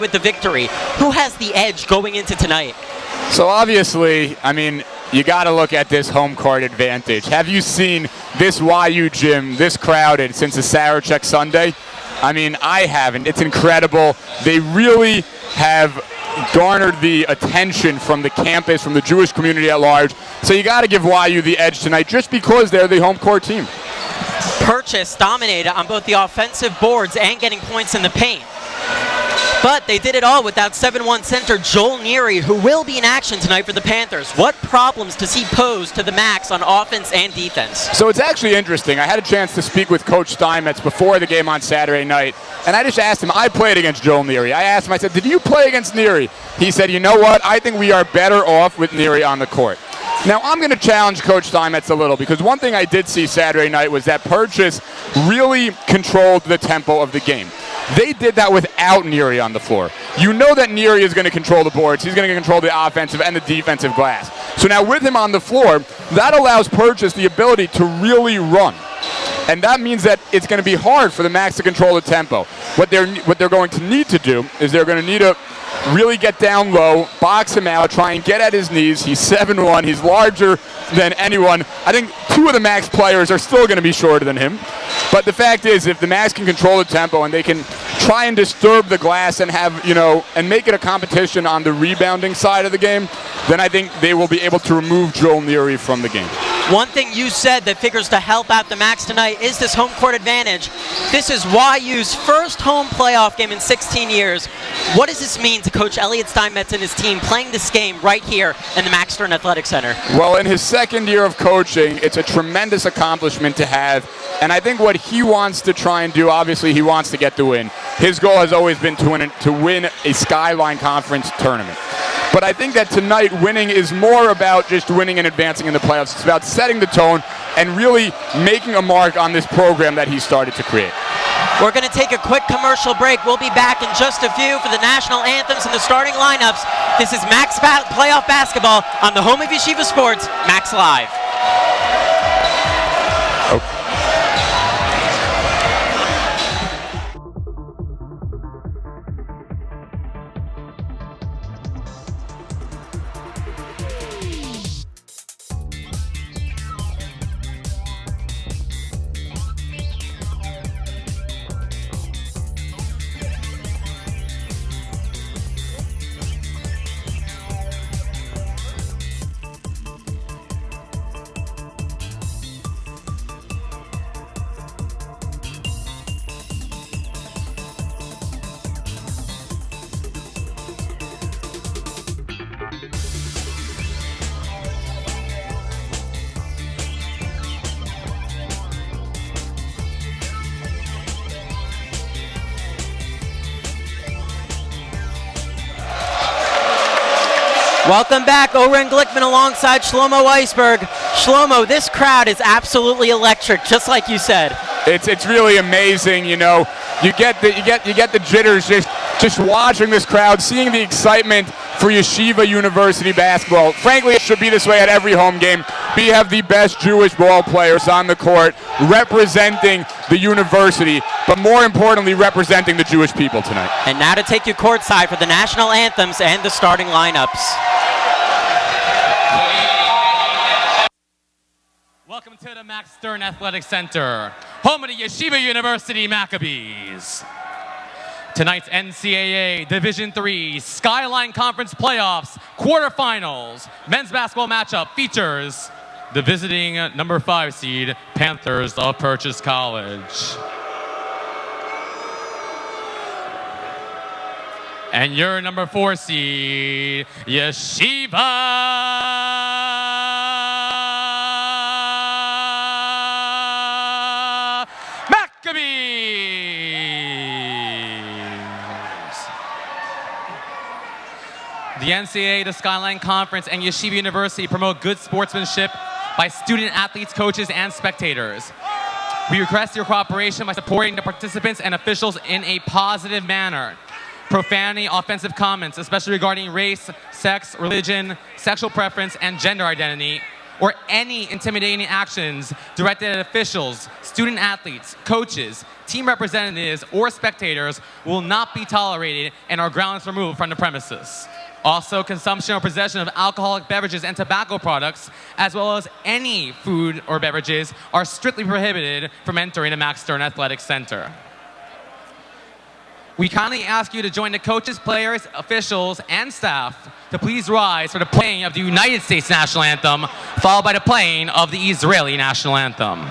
with the victory. Who has the edge going into tonight? So obviously, I mean, you got to look at this home court advantage. Have you seen this YU gym this crowded since a Sarachek Sunday? I mean, I haven't. It's incredible. They really have garnered the attention from the campus, from the Jewish community at large. So you got to give YU the edge tonight just because they're the home court team. Purchase dominated on both the offensive boards and getting points in the paint. But they did it all without 7-1 center Joel Neary, who will be in action tonight for the Panthers. What problems does he pose to the Macs on offense and defense? So it's actually interesting. I had a chance to speak with Coach Steinmetz before the game on Saturday night, and I just asked him, I played against Joel Neary. I asked him, I said, did you play against Neary? He said, you know what? I think we are better off with Neary on the court. Now, I'm going to challenge Coach Steinmetz a little because one thing I did see Saturday night was that Purchase really controlled the tempo of the game. They did that without Neary on the floor. You know that Neary is going to control the boards. He's going to control the offensive and the defensive glass. So now with him on the floor, that allows Purchase the ability to really run. And that means that it's going to be hard for the Macs to control the tempo. What they're going to need to do is they're going to need to really get down low, box him out, try and get at his knees. He's 7'1". He's larger than anyone. I think two of the Macs players are still going to be shorter than him. But the fact is, if the Macs can control the tempo and they can try and disturb the glass and have, and make it a competition on the rebounding side of the game, then I think they will be able to remove Joel Neary from the game. One thing you said that figures to help out the Macs tonight is this home court advantage. This is YU's first home playoff game in 16 years. What does this mean to Coach Elliot Steinmetz and his team playing this game right here in the Max Stern Athletic Center? Well, in his second year of coaching, it's a tremendous accomplishment to have. And I think what he wants to try and do, obviously he wants to get the win. His goal has always been to win a Skyline Conference tournament. But I think that tonight winning is more about just winning and advancing in the playoffs. It's about setting the tone and really making a mark on this program that he started to create. We're going to take a quick commercial break. We'll be back in just a few for the national anthems and the starting lineups. This is Max Playoff Basketball on the home of Yeshiva Sports, Macslive. Okay. Welcome back, Oren Glickman alongside Shlomo Weisberg. Shlomo, this crowd is absolutely electric, just like you said. It's really amazing, you get the jitters just watching this crowd, seeing the excitement for Yeshiva University basketball. Frankly, it should be this way at every home game. We have the best Jewish ball players on the court representing the university, but more importantly, representing the Jewish people tonight. And now to take you courtside for the national anthems and the starting lineups. Welcome to the Max Stern Athletic Center, home of the Yeshiva University Maccabees. Tonight's NCAA Division III Skyline Conference Playoffs quarterfinals men's basketball matchup features the visiting number 5 seed Panthers of Purchase College. And your number 4 seed, Yeshiva The NCAA, the Skyline Conference, and Yeshiva University promote good sportsmanship by student athletes, coaches, and spectators. We request your cooperation by supporting the participants and officials in a positive manner. Profanity, offensive comments, especially regarding race, sex, religion, sexual preference, and gender identity, or any intimidating actions directed at officials, student athletes, coaches, team representatives or spectators will not be tolerated and are grounds removed from the premises. Also, consumption or possession of alcoholic beverages and tobacco products, as well as any food or beverages, are strictly prohibited from entering the Max Stern Athletic Center. We kindly ask you to join the coaches, players, officials, and staff to please rise for the playing of the United States National Anthem, followed by the playing of the Israeli National Anthem.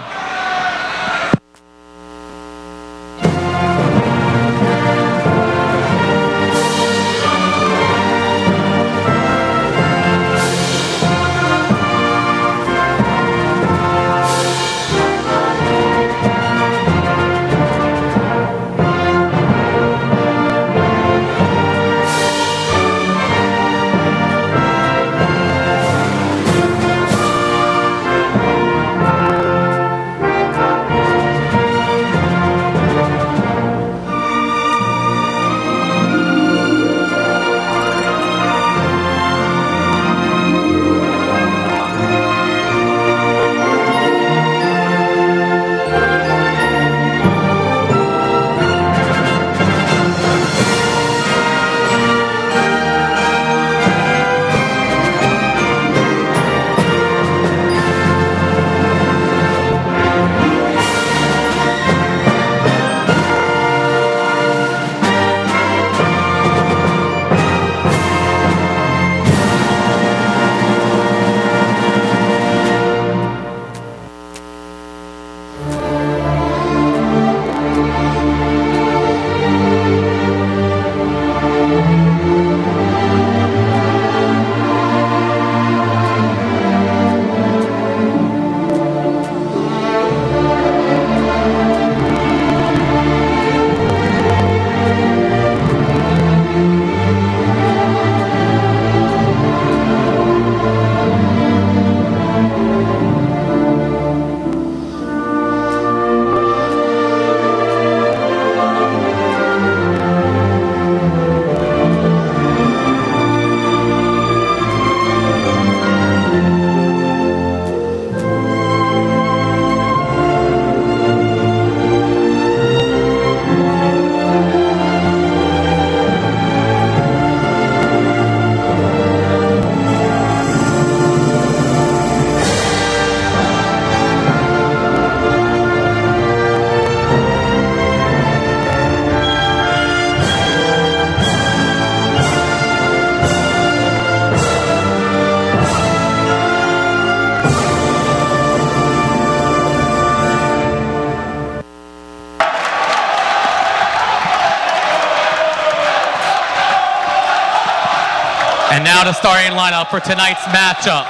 And now the starting lineup for tonight's matchup.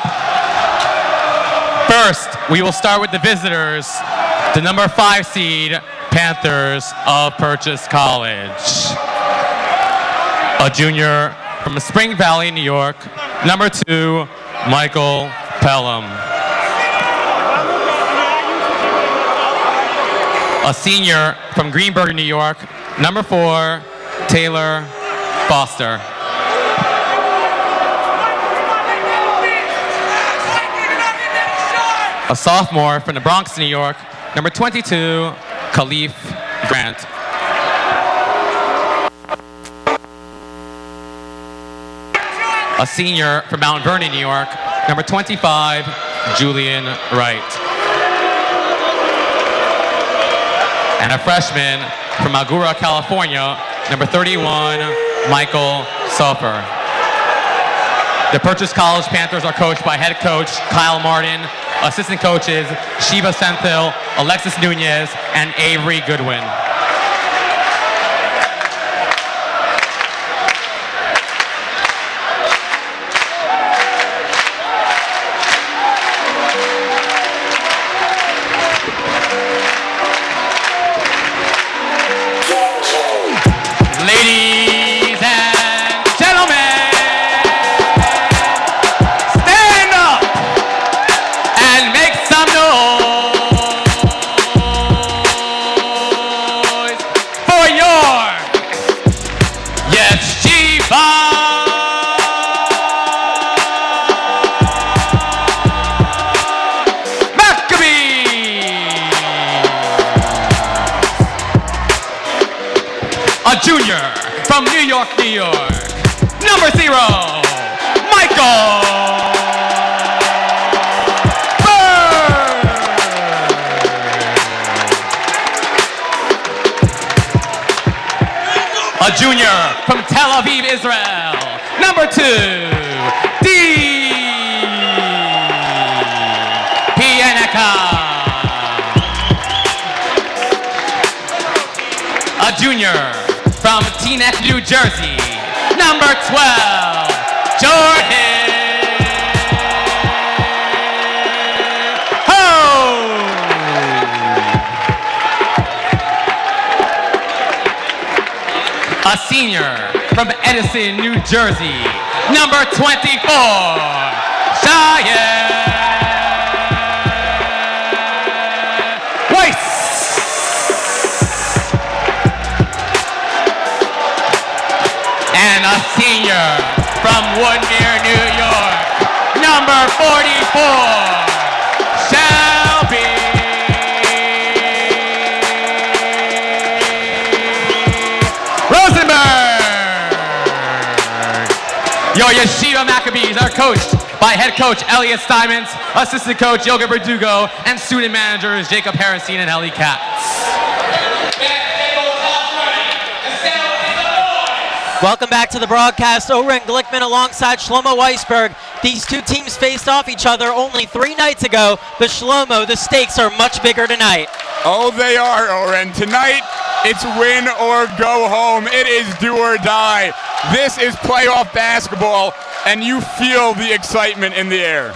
First, we will start with the visitors, the number 5 seed, Panthers of Purchase College. A junior from Spring Valley, New York, number 2, Michael Pelham. A senior from Greenberg, New York, number 4, Taylor Foster. A sophomore from the Bronx, New York, number 22, Khalif Grant. A senior from Mount Vernon, New York, number 25, Julian Wright. And a freshman from Agoura, California, number 31, Michael Sofer. The Purchase College Panthers are coached by head coach Kyle Martin, assistant coaches Shiva Senthil, Alexis Nunez, and Avery Goodwin. Ladies and gentlemen, stand up and make some noise for your Yeshiva Maccabees. York, New York. Number 0, Michael Berg. A junior from Tel Aviv, Israel. Number 2, a junior from Teaneck, New Jersey. Number 12, Jordan Ho. A senior from Edison, New Jersey. Number 24, Cheyenne Weiss. And a senior from Woodmere, New York, number 44, Shelby Rosenberg. Your Yeshiva Maccabees are coached by head coach Elliot Steinmetz, assistant coach Yoga Verdugo, and student managers Jacob Harrison and Ellie Katz. Welcome back to the broadcast. Oren Glickman alongside Shlomo Weisberg. These two teams faced off each other only 3 nights ago, but Shlomo, the stakes are much bigger tonight. Oh, they are, Oren. Tonight, it's win or go home. It is do or die. This is playoff basketball, and you feel the excitement in the air.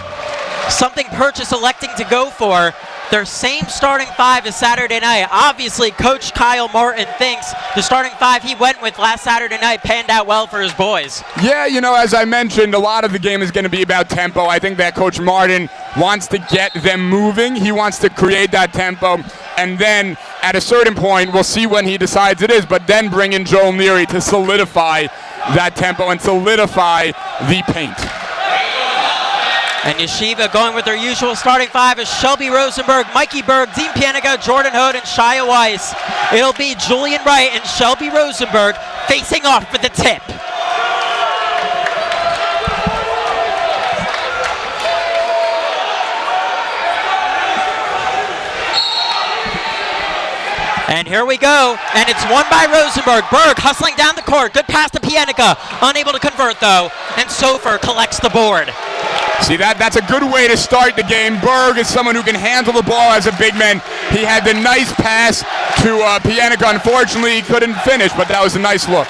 Something Purchase electing to go for. Their same starting 5 as Saturday night. Obviously, Coach Kyle Martin thinks the starting 5 he went with last Saturday night panned out well for his boys. Yeah, you know, as I mentioned, a lot of the game is going to be about tempo. I think that Coach Martin wants to get them moving. He wants to create that tempo. And then at a certain point, we'll see when he decides it is, but then bring in Joel Neary to solidify that tempo and solidify the paint. And Yeshiva going with their usual starting 5 is Shelby Rosenberg, Mikey Berg, Dean Pianica, Jordan Hood, and Shia Weiss. It'll be Julian Wright and Shelby Rosenberg facing off for the tip. And here we go, and it's won by Rosenberg. Berg hustling down the court, good pass to Pianica, unable to convert though, and Sofer collects the board. See, that's a good way to start the game. Berg is someone who can handle the ball as a big man. He had the nice pass to Pianica. Unfortunately, he couldn't finish, but that was a nice look.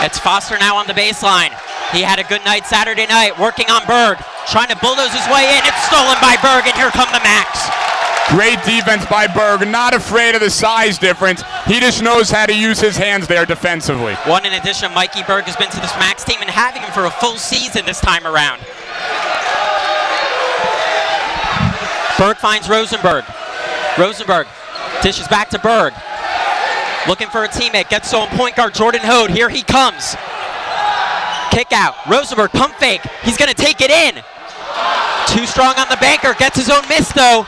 It's Foster now on the baseline. He had a good night Saturday night, working on Berg, trying to bulldoze his way in. It's stolen by Berg, and here come the Macs. Great defense by Berg, not afraid of the size difference. He just knows how to use his hands there defensively. One in addition, Mikey Berg has been to this Max team and having him for a full season this time around. Berg finds Rosenberg. Rosenberg dishes back to Berg. Looking for a teammate, gets to him, point guard Jordan Hood. Here he comes. Kick out. Rosenberg, pump fake. He's going to take it in. Too strong on the banker, gets his own miss though.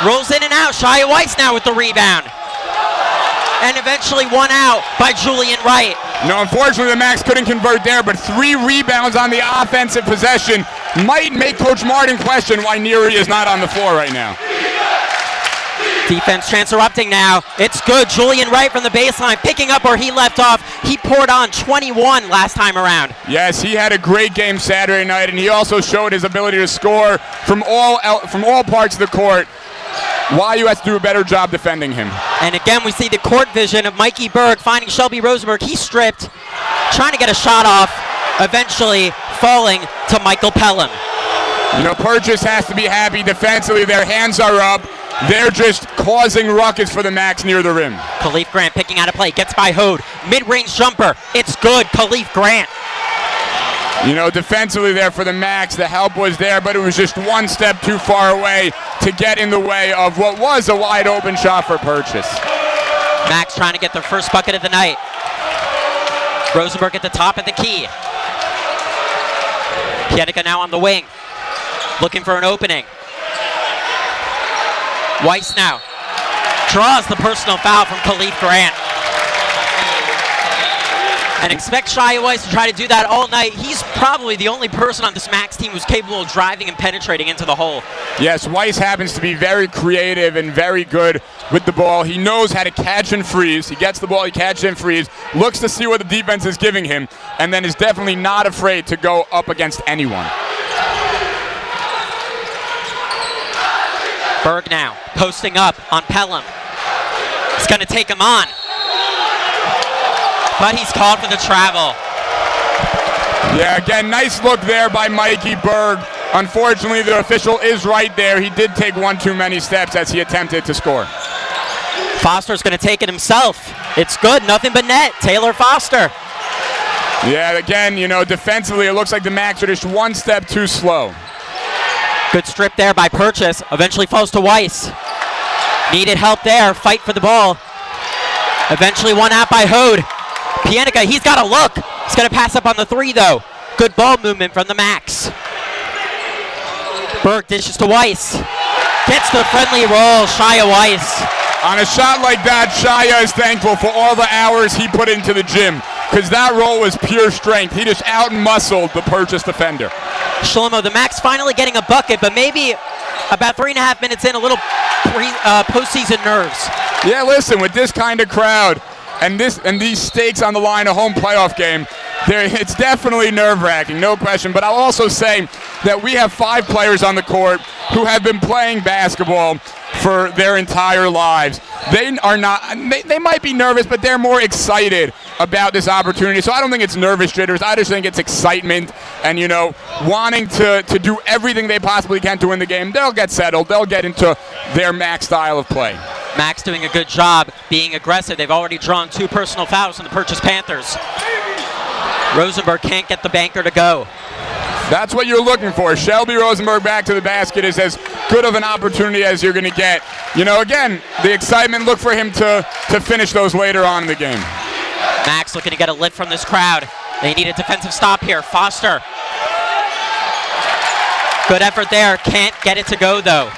Rolls in and out. Shia Weiss now with the rebound. And eventually one out by Julian Wright. No, unfortunately the Macs couldn't convert there, but 3 rebounds on the offensive possession might make Coach Martin question why Neary is not on the floor right now. Defense interrupting now. It's good. Julian Wright from the baseline, picking up where he left off. He poured on 21 last time around. Yes, he had a great game Saturday night, and he also showed his ability to score from all parts of the court. YU has to do a better job defending him. And again, we see the court vision of Mikey Berg finding Shelby Rosenberg. He's stripped, trying to get a shot off, eventually falling to Michael Pelham. You know, Purchase has to be happy defensively. Their hands are up. They're just causing ruckus for the Macs near the rim. Khalif Grant picking out a play, gets by Hode. Mid-range jumper. It's good. Khalif Grant. You know, defensively there for the Macs, the help was there, but it was just one step too far away to get in the way of what was a wide open shot for Purchase. Macs trying to get their first bucket of the night. Rosenberg at the top of the key. Pianica now on the wing, looking for an opening. Weiss now draws the personal foul from Khalif Grant. And expect Shia Weiss to try to do that all night. He's probably the only person on this Max team who's capable of driving and penetrating into the hole. Yes, Weiss happens to be very creative and very good with the ball. He knows how to catch and freeze. He gets the ball, he catches and freeze, looks to see what the defense is giving him, and then is definitely not afraid to go up against anyone. Berg now posting up on Pelham. He's going to take him on. But he's called for the travel. Yeah, again, nice look there by Mikey Berg. Unfortunately, the official is right there. He did take one too many steps as he attempted to score. Foster's going to take it himself. It's good, nothing but net. Taylor Foster. Yeah, again, defensively, it looks like the Macs are just one step too slow. Good strip there by Purchase. Eventually falls to Weiss. Needed help there. Fight for the ball. Eventually won out by Hode. Pienica, he's got a look. He's going to pass up on the 3, though. Good ball movement from the Macs. Berg dishes to Weiss. Gets the friendly roll. Shia Weiss. On a shot like that, Shia is thankful for all the hours he put into the gym, because that roll was pure strength. He just out-muscled the Purchase defender. Shlomo, the Macs finally getting a bucket, but maybe about 3.5 minutes in, a little postseason nerves. Yeah, listen, with this kind of crowd and these stakes on the line, a home playoff game, it's definitely nerve-wracking, no question. But I'll also say that we have 5 players on the court who have been playing basketball for their entire lives. They are not. They might be nervous, but they're more excited about this opportunity. So I don't think it's nervous jitters. I just think it's excitement and, wanting to do everything they possibly can to win the game. They'll get settled. They'll get into their Max style of play. Max doing a good job being aggressive. They've already drawn 2 personal fouls from the Purchase Panthers. Rosenberg can't get the banker to go. That's what you're looking for. Shelby Rosenberg back to the basket is as good of an opportunity as you're going to get. Again, the excitement, look for him to finish those later on in the game. Max looking to get a lift from this crowd. They need a defensive stop here. Foster. Good effort there. Can't get it to go, though.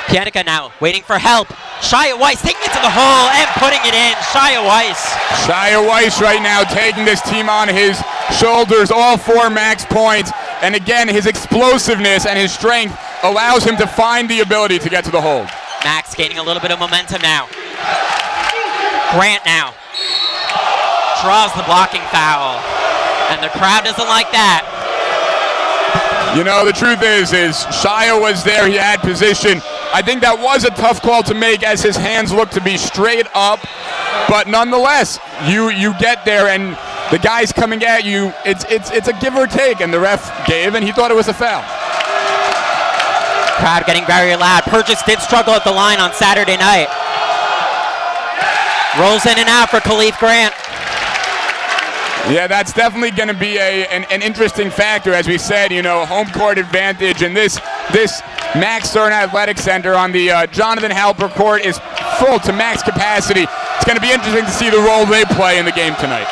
Pienica now waiting for help. Shia Weiss taking it to the hole and putting it in. Shia Weiss. Shia Weiss right now taking this team on his shoulders, all 4 Max points. And again, his explosiveness and his strength allows him to find the ability to get to the hole. Max gaining a little bit of momentum now. Grant now draws the blocking foul. And the crowd doesn't like that. The truth is Shia was there. He had position. I think that was a tough call to make as his hands looked to be straight up. But nonetheless, you get there and the guy's coming at you. It's a give or take, and the ref gave, and he thought it was a foul. Crowd getting very loud. Purchase did struggle at the line on Saturday night. Rolls in and out for Khalif Grant. Yeah, that's definitely going to be an interesting factor. As we said, home court advantage, and this Max Stern Athletic Center on the Jonathan Halper court is full to max capacity. It's going to be interesting to see the role they play in the game tonight.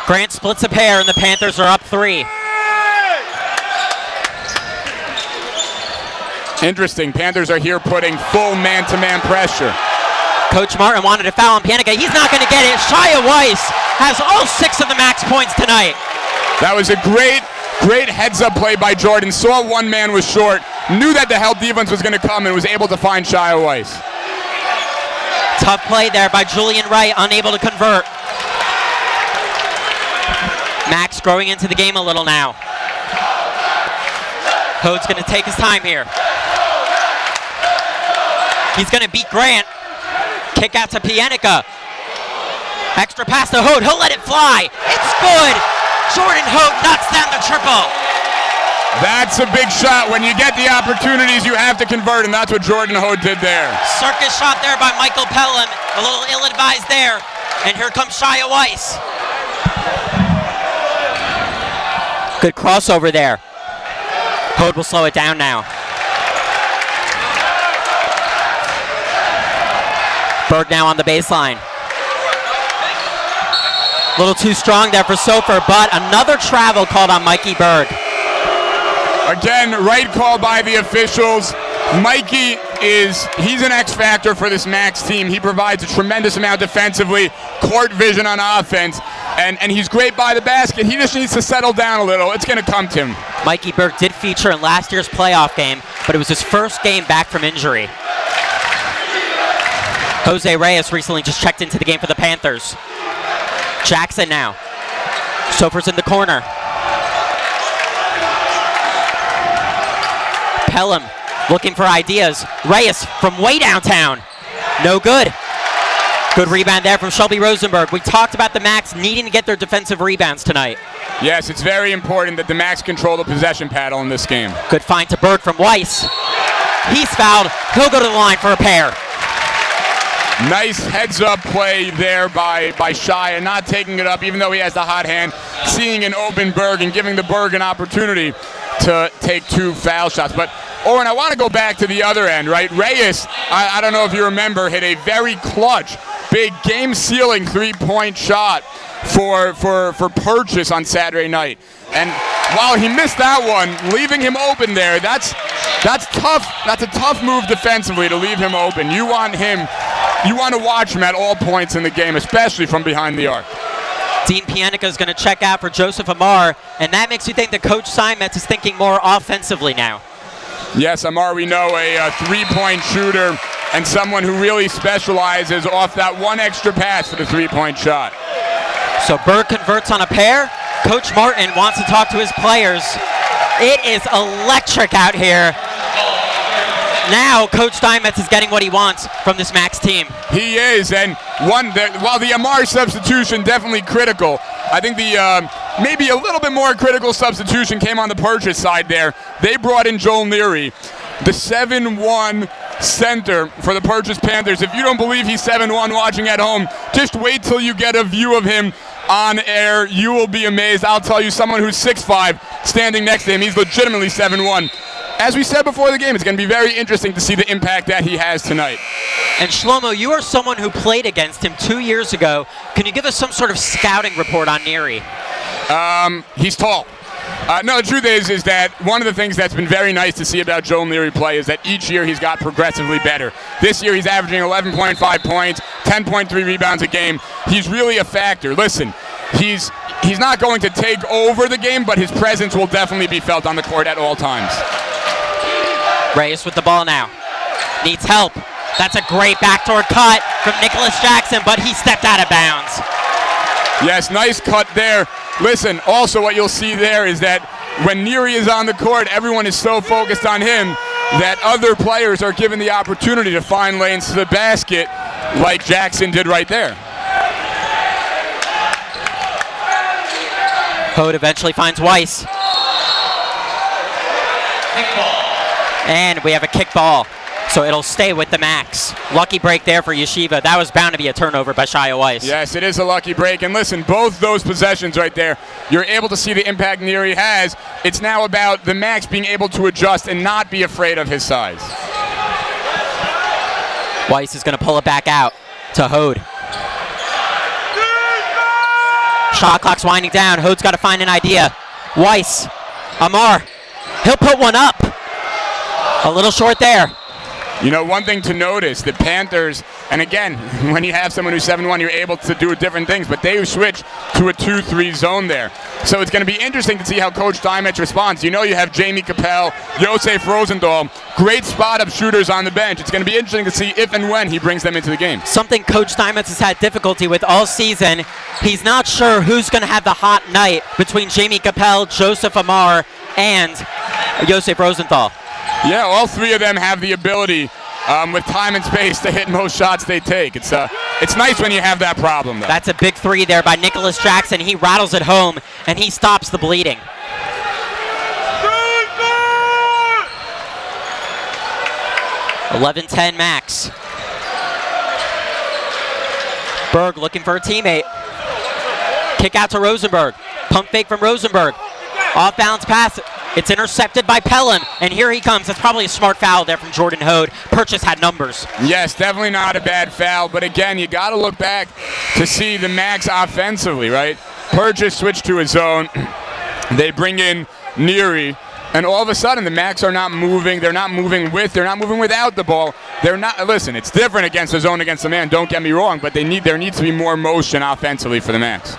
Grant splits a pair, and the Panthers are up 3. Interesting. Panthers are here putting full man-to-man pressure. Coach Martin wanted to foul on Pienica. He's not going to get it. Shia Weiss has all 6 of the Max points tonight. That was a great heads-up play by Jordan. Saw one man was short, knew that the help defense was going to come, and was able to find Shia Weiss. Tough play there by Julian Wright, unable to convert. Max growing into the game a little now. Hode's going to take his time here. He's going to beat Grant. Kick out to Pienica. Extra pass to Hode. He'll let it fly. It's good. Jordan Hode knocks down the triple. That's a big shot. When you get the opportunities, you have to convert, and that's what Jordan Hode did there. Circus shot there by Michael Pelham. A little ill-advised there. And here comes Shia Weiss. Good crossover there. Hode will slow it down now. Berg now on the baseline. A little too strong there for Sofer, but another travel called on Mikey Berg. Again, right call by the officials. Mikey he's an X factor for this Macs team. He provides a tremendous amount defensively, court vision on offense, and he's great by the basket. He just needs to settle down a little. It's going to come to him. Mikey Burke did feature in last year's playoff game, but it was his first game back from injury. Jose Reyes recently just checked into the game for the Panthers. Jackson now. Sofer's in the corner. Pelham looking for ideas. Reyes from way downtown. No good. Good rebound there from Shelby Rosenberg. We talked about the Macs needing to get their defensive rebounds tonight. Yes, it's very important that the Macs control the possession paddle in this game. Good find to Berg from Weiss. He's fouled. He'll go to the line for a pair. Nice heads-up play there by Shia, not taking it up even though he has the hot hand, seeing an open Berg and giving the Berg an opportunity to take 2 foul shots. But, Oren, I want to go back to the other end, right? Reyes, I don't know if you remember, hit a very clutch, big game-sealing 3-point shot for Purchase on Saturday night. And while he missed that one, leaving him open there, that's tough. That's a tough move defensively to leave him open. You want to watch him at all points in the game, especially from behind the arc. Dean Pienica is going to check out for Joseph Amar, and that makes you think that Coach Steinmetz is thinking more offensively now. Yes, Amar, we know, a 3-point shooter and someone who really specializes off that one extra pass for the 3-point shot. So Berg converts on a pair. Coach Martin wants to talk to his players. It is electric out here. Now Coach Steinmetz is getting what he wants from this Macs team. He is, and while the Amar substitution definitely critical, I think the maybe a little bit more critical substitution came on the Purchase side there. They brought in Joel Neary, the 7-1 center for the Purchase Panthers. If you don't believe he's 7-1 watching at home, just wait till you get a view of him on air. You will be amazed. I'll tell you, someone who's 6'5", standing next to him, he's legitimately 7'1". As we said before the game, it's going to be very interesting to see the impact that he has tonight. And Shlomo, you are someone who played against him 2 years ago. Can you give us some sort of scouting report on Neary? He's tall. No, the truth is that one of the things that's been very nice to see about Joel Neary play is that each year he's got progressively better. This year he's averaging 11.5 points, 10.3 rebounds a game. He's really a factor. Listen, he's not going to take over the game, but his presence will definitely be felt on the court at all times. Reyes with the ball now. Needs help. That's a great backdoor cut from Nicholas Jackson, but he stepped out of bounds. Yes, nice cut there. Listen, also what you'll see there is that when Neary is on the court, everyone is so focused on him that other players are given the opportunity to find lanes to the basket like Jackson did right there. Hode eventually finds Weiss. And we have a kick ball, so it'll stay with the Macs. Lucky break there for Yeshiva. That was bound to be a turnover by Shia Weiss. Yes, it is a lucky break. And listen, both those possessions right there, you're able to see the impact Neary has. It's now about the Macs being able to adjust and not be afraid of his size. Weiss is going to pull it back out to Hode. Shot clock's winding down. Hode's got to find an idea. Weiss, Amar, he'll put one up. A little short there. You know, one thing to notice, the Panthers, and again, when you have someone who's 7-1, you're able to do different things, but they switch to a 2-3 zone there. So it's going to be interesting to see how Coach Steinmetz responds. You know you have Jamie Capel, Yosef Rosenthal, great spot-up shooters on the bench. It's going to be interesting to see if and when he brings them into the game. Something Coach Steinmetz has had difficulty with all season. He's not sure who's going to have the hot night between Jamie Capel, Joseph Amar, and Yosef Rosenthal. Yeah, all three of them have the ability with time and space to hit most shots they take. It's nice when you have that problem, though. That's a big three there by Nicholas Jackson. He rattles it home, and he stops the bleeding. (11-10) Max. Berg looking for a teammate. Kick out to Rosenberg. Pump fake from Rosenberg. Off-balance pass. It's intercepted by Pelham, and here he comes. That's probably a smart foul there from Jordan Hode. Purchase had numbers. Yes, definitely not a bad foul, but again, you got to look back to see the Macs offensively, right? Purchase switched to his zone. They bring in Neary. and all of a sudden the Macs are not moving. They're not moving with. They're not moving without the ball. They're not. Listen, it's different against the zone, against the man. Don't get me wrong, but there needs to be more motion offensively for the Macs.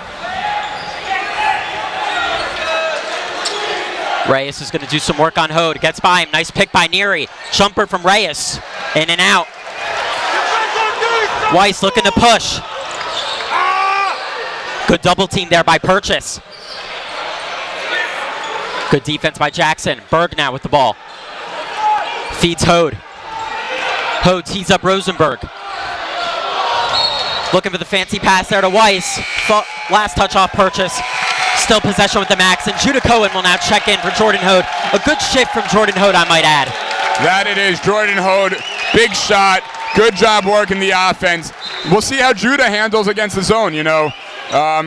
Reyes is going to do some work on Hode. Gets by him. Nice pick by Neary. Jumper from Reyes. In and out. Weiss looking to push. Good double team there by Purchase. Good defense by Jackson. Berg now with the ball. Feeds Hode. Hode tees up Rosenberg. Looking for the fancy pass there to Weiss. Last touch off Purchase. Still possession with the Macs, and Judah Cohen will now check in for Jordan Hode. A good shift from Jordan Hode, I might add. That it is. Jordan Hode, big shot. Good job working the offense. We'll see how Judah handles against the zone, you know.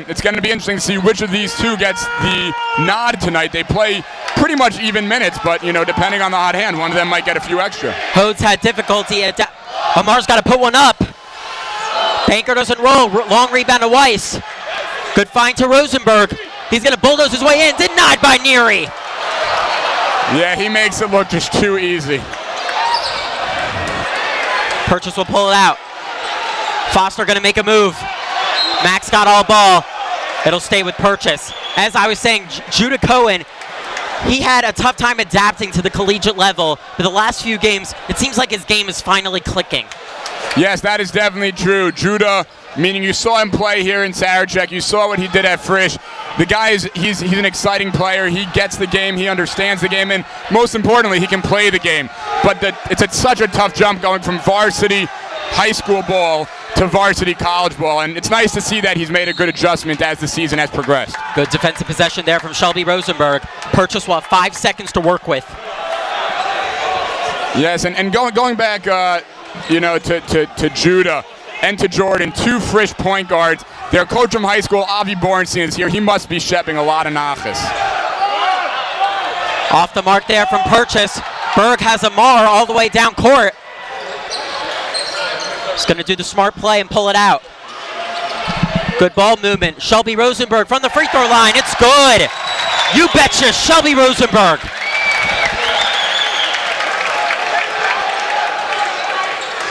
It's going to be interesting to see which of these two gets the nod tonight. They play pretty much even minutes, but, you know, depending on the hot hand, one of them might get a few extra. Hode's had difficulty. Amar's got to put one up. Banker doesn't roll. Long rebound to Weiss. Good find to Rosenberg. He's going to bulldoze his way in. Denied by Neary. Yeah, he makes it look just too easy. Purchase will pull it out. Foster going to make a move. Max got all ball. It'll stay with Purchase. As I was saying, Judah Cohen, he had a tough time adapting to the collegiate level. For the last few games, it seems like his game is finally clicking. Yes, that is definitely true. Judah, meaning you saw him play here in Sarachek. You saw what he did at Frisch. The guy he's an exciting player. He gets the game. He understands the game. And most importantly, he can play the game. But it's such a tough jump going from varsity high school ball to varsity college ball. And it's nice to see that he's made a good adjustment as the season has progressed. Good defensive possession there from Shelby Rosenberg. Purchase will have 5 seconds to work with. Yes, and going back, you know, to Judah and to Jordan, two Frisch point guards. Their coach from high school, Avi Bornstein, is here. He must be shepping a lot of nachas. Off the mark there from Purchase. Berg has Amar all the way down court. He's going to do the smart play and pull it out. Good ball movement. Shelby Rosenberg from the free throw line. It's good. You betcha, Shelby Rosenberg.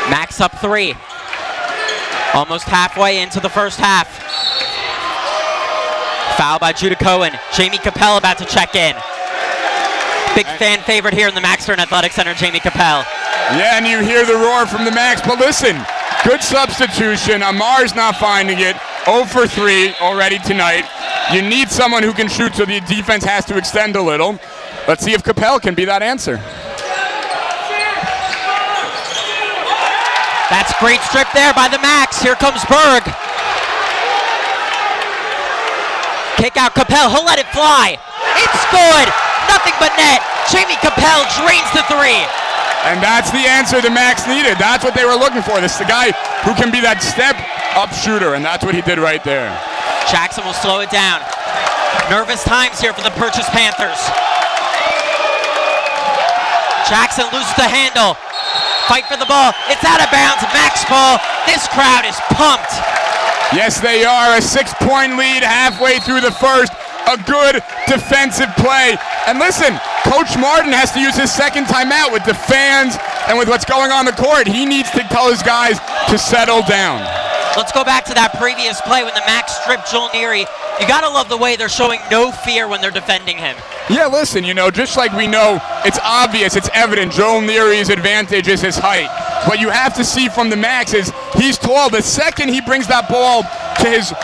Max up 3. Almost halfway into the first half. Foul by Judah Cohen. Jamie Capel about to check in. Big fan favorite here in the Max Stern Athletic Center, Jamie Capel. Yeah, and you hear the roar from the Max. But listen, good substitution. Amar's not finding it. 0 for 3 already tonight. You need someone who can shoot, so the defense has to extend a little. Let's see if Capel can be that answer. That's great strip there by the Max. Here comes Berg. Kick out Capel. He'll let it fly. It's good. Nothing but net. Jamie Capel drains the 3. And that's the answer the Max needed. That's what they were looking for. This is the guy who can be that step-up shooter, and that's what he did right there. Jackson will slow it down. Nervous times here for the Purchase Panthers. Jackson loses the handle. Fight for the ball. It's out of bounds. Max ball. This crowd is pumped. Yes, they are. A 6-point lead halfway through the first. A good defensive play. And listen, Coach Martin has to use his second timeout with the fans and with what's going on the court. He needs to tell his guys to settle down. Let's go back to that previous play when the Max stripped Joel Neary. You gotta love the way they're showing no fear when they're defending him. Yeah, listen, you know, just like we know, it's obvious, it's evident, Joel Neary's advantage is his height. What you have to see from the Max is he's tall. The second he brings that ball to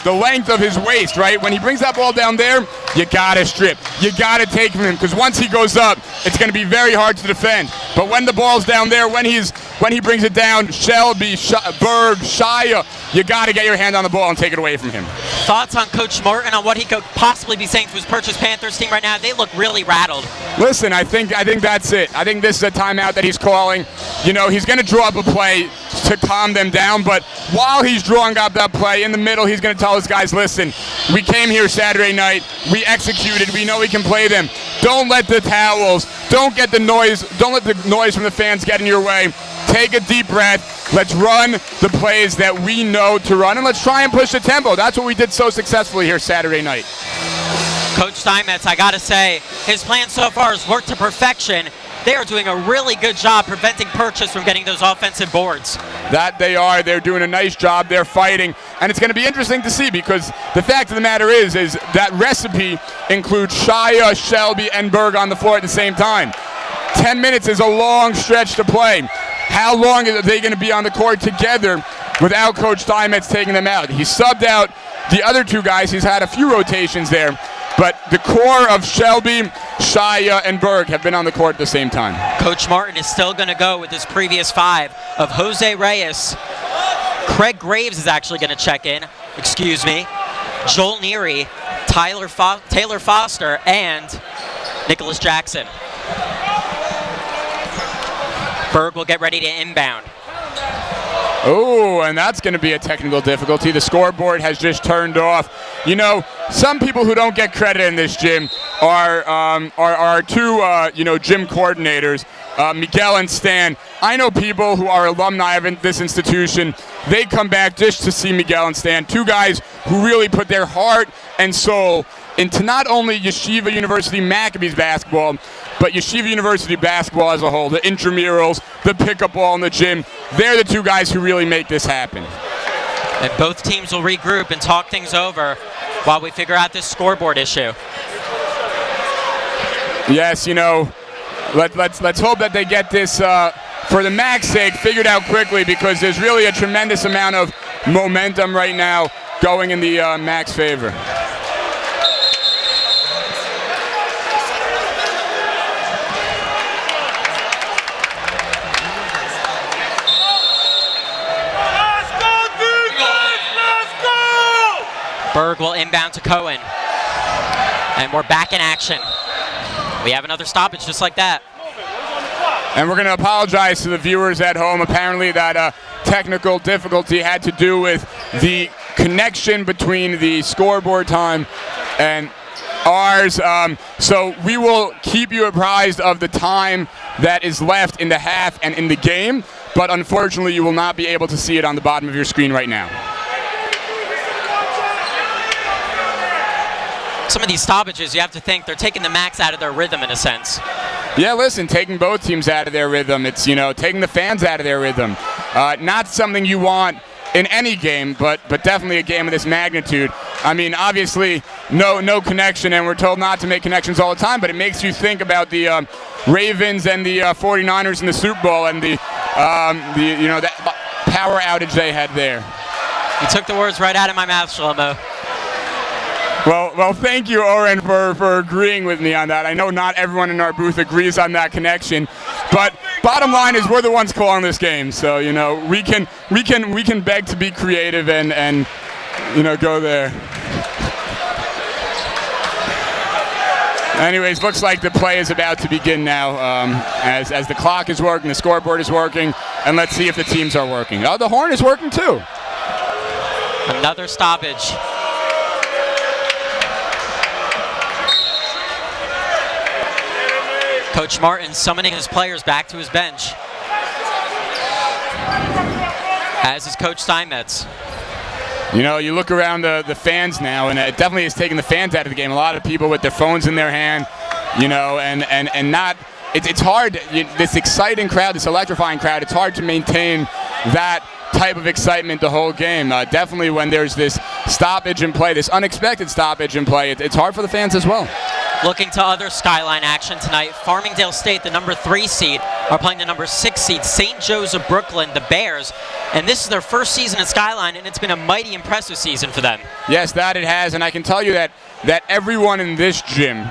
the length of his waist, right? When he brings that ball down there, you gotta strip. You gotta take from him, because once he goes up, it's gonna be very hard to defend. But when the ball's down there, when he brings it down, Shelby, Berg, Shia, you gotta get your hand on the ball and take it away from him. Thoughts on Coach Martin on what he could possibly be saying to his Purchase Panthers team right now? They look really rattled. Listen, I think that's it. I think this is a timeout that he's calling. You know, he's gonna draw up a play to calm them down, but while he's drawing up that play, in the middle, he's gonna tell his guys, listen, we came here Saturday night, we executed, we know we can play them. Don't let the towels, don't let the noise from the fans get in your way. Take a deep breath. Let's run the plays that we know to run, and let's try and push the tempo. That's what we did so successfully here Saturday night. Coach Steinmetz, I gotta say, his plan so far has worked to perfection. They are doing a really good job preventing Purchase from getting those offensive boards. That they are. They're doing a nice job. They're fighting. And it's going to be interesting to see, because the fact of the matter is that recipe includes Shia, Shelby, and Berg on the floor at the same time. 10 minutes is a long stretch to play. How long are they going to be on the court together without Coach Steinmetz taking them out? He subbed out the other two guys. He's had a few rotations there. But the core of Shelby, Shia, and Berg have been on the court at the same time. Coach Martin is still going to go with his previous five of Jose Reyes. Craig Graves is actually going to check in. Excuse me. Joel Neary, Taylor Foster, and Nicholas Jackson. Berg will get ready to inbound. Oh, and that's going to be a technical difficulty. The scoreboard has just turned off. You know, some people who don't get credit in this gym are two, gym coordinators, Miguel and Stan. I know people who are alumni of this institution. They come back just to see Miguel and Stan, two guys who really put their heart and soul into not only Yeshiva University Maccabees basketball, but Yeshiva University basketball as a whole. The intramurals, the pickup ball in the gym, they're the two guys who really make this happen. And both teams will regroup and talk things over while we figure out this scoreboard issue. Yes, let's hope that they get this, for the Mac's sake, figured out quickly, because there's really a tremendous amount of momentum right now going in the Mac's favor. Berg will inbound to Cohen. And we're back in action. We have another stoppage just like that. And we're going to apologize to the viewers at home. Apparently that technical difficulty had to do with the connection between the scoreboard time and ours. So we will keep you apprised of the time that is left in the half and in the game. But unfortunately, you will not be able to see it on the bottom of your screen right now. Some of these stoppages, you have to think they're taking the Macs out of their rhythm in a sense. Yeah, listen, taking both teams out of their rhythm. It's, taking the fans out of their rhythm. Not something you want in any game, but definitely a game of this magnitude. I mean, obviously, no connection, and we're told not to make connections all the time, but it makes you think about the Ravens and the 49ers in the Super Bowl and the power outage they had there. You took the words right out of my mouth, Shlomo. Well, thank you, Oren, for agreeing with me on that. I know not everyone in our booth agrees on that connection, but bottom line is we're the ones calling this game, so we can beg to be creative and go there. Anyways, looks like the play is about to begin now, as the clock is working, the scoreboard is working, and let's see if the teams are working. Oh, the horn is working too. Another stoppage. Coach Martin summoning his players back to his bench, as is Coach Steinmetz. You look around the fans now, and it definitely has taken the fans out of the game. A lot of people with their phones in their hand, and not. It's hard. This exciting crowd, this electrifying crowd. It's hard to maintain that type of excitement the whole game. Definitely when there's this stoppage in play, this unexpected stoppage in play, it's hard for the fans as well. Looking to other Skyline action tonight, Farmingdale State, the number 3 seed, are playing the number 6 seed, St. Joe's of Brooklyn, the Bears. And this is their first season at Skyline, and it's been a mighty impressive season for them. Yes, that it has, and I can tell you that everyone in this gym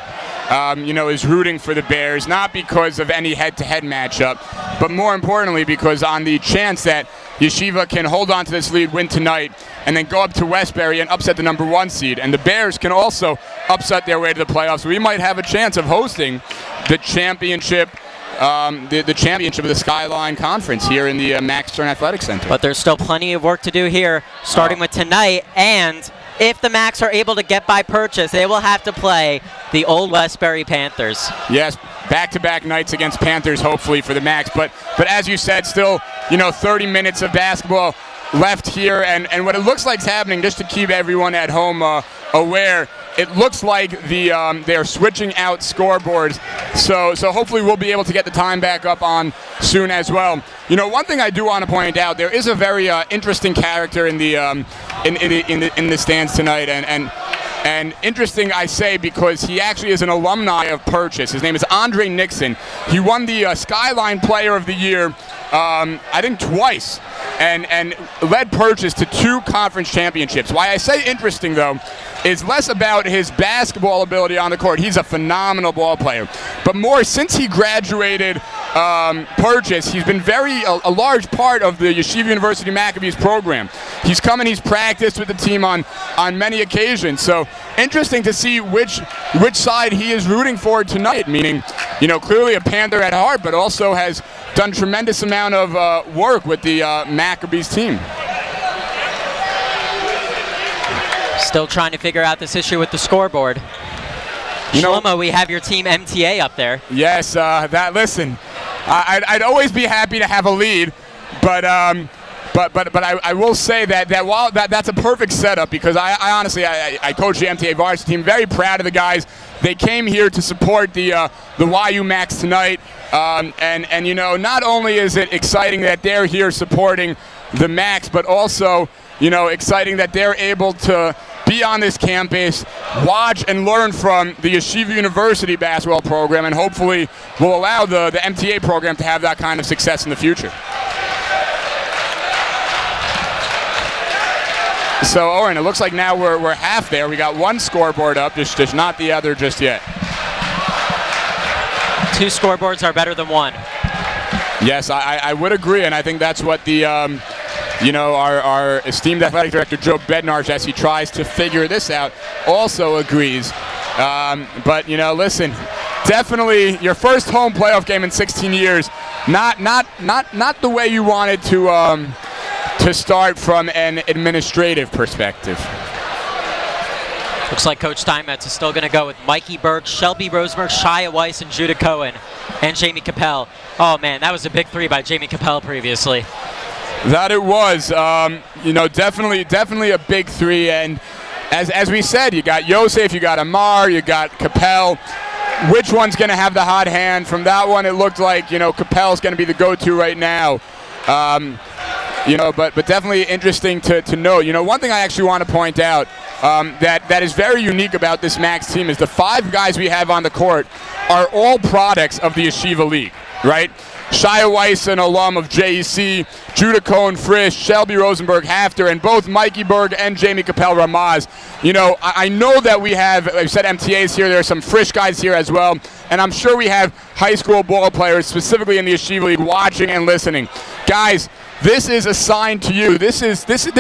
is rooting for the Bears, not because of any head-to-head matchup, but more importantly because on the chance that Yeshiva can hold on to this lead, win tonight, and then go up to Westbury and upset the number 1 seed. And the Bears can also upset their way to the playoffs. We might have a chance of hosting the championship, the championship of the Skyline Conference here in the Max Stern Athletic Center. But there's still plenty of work to do here, starting with tonight. And if the Macs are able to get by Purchase, they will have to play the old Westbury Panthers. Yes, back-to-back nights against Panthers, hopefully, for the Macs. But as you said, still, 30 minutes of basketball left here. And what it looks like is happening, just to keep everyone at home aware, it looks like they are switching out scoreboards. So hopefully we'll be able to get the time back up on soon as well. You know, one thing I do want to point out, there is a very interesting character in the in the stands tonight, and interesting, I say, because he actually is an alumni of Purchase. His name is Andre Nixon. He won the Skyline Player of the Year, I think twice, and led Purchase to 2 conference championships. Why I say interesting, though, is less about his basketball ability on the court. He's a phenomenal ball player. But more, since he graduated Purchase, he's been a large part of the Yeshiva University Maccabees program. He's come and he's practiced with the team on many occasions. So interesting to see which side he is rooting for tonight, meaning, you know, clearly a Panther at heart, but also has done tremendous amount of work with the Maccabees team. Still trying to figure out this issue with the scoreboard. Shlomo, we have your team MTA up there. Yes, listen, I'd always be happy to have a lead, but I will say that while that's a perfect setup, because I honestly coach the MTA varsity team. Very proud of the guys. They came here to support the YU Macs tonight, and you know, not only is it exciting that they're here supporting the Macs, but also, you know, exciting that they're able to be on this campus, watch and learn from the Yeshiva University basketball program, and hopefully will allow the MTA program to have that kind of success in the future. So, Oren, it looks like now we're half there. We got 1 scoreboard up, just not the other just yet. 2 scoreboards are better than 1. Yes, I would agree, and I think that's what the you know, our esteemed athletic director, Joe Bednarz, as he tries to figure this out, also agrees. But, you know, listen, definitely your first home playoff game in 16 years. Not the way you wanted to start from an administrative perspective. Looks like Coach Steinmetz is still going to go with Mikey Burke, Shelby Rosenberg, Shia Weiss, and Judah Cohen, and Jamie Capel. Oh, man, that was a big 3 by Jamie Capel previously. That it was. You know, definitely a big 3. And as we said, you got Yosef, you got Amar, you got Capel. Which one's going to have the hot hand? From that one, it looked like, you know, Capel's going to be the go-to right now. You know, but definitely interesting to know. You know, one thing I actually want to point out that is very unique about this Macs team is the 5 guys we have on the court are all products of the Yeshiva League, right? Shia Weiss, an alum of JEC, Judah Cohen, Frisch, Shelby Rosenberg, Hafter, and both Mikey Berg and Jamie Capel Ramaz. You know, I know that I've said MTAs here, there are some Frisch guys here as well, and I'm sure we have high school ball players, specifically in the Yeshiva League, watching and listening. Guys, this is a sign to you. This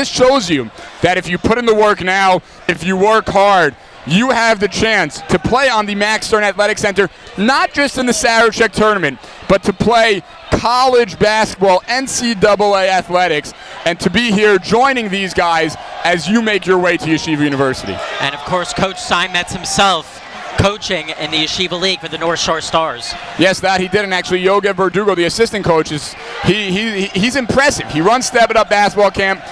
shows you that if you put in the work now, if you work hard, you have the chance to play on the Max Stern Athletic Center, not just in the Sarachek tournament, but to play college basketball, NCAA athletics, and to be here joining these guys as you make your way to Yeshiva University. And of course, Coach Steinmetz himself coaching in the Yeshiva League for the North Shore Stars. Yes, that he did, and actually Yogev Verdugo, the assistant coach, he's impressive. He runs Step It Up basketball camp.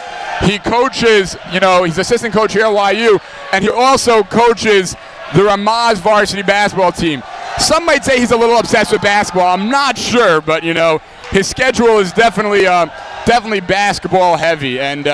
He coaches, you know, he's assistant coach here at YU, and he also coaches the Ramaz varsity basketball team. Some might say he's a little obsessed with basketball. I'm not sure, but, you know, his schedule is definitely basketball heavy. And,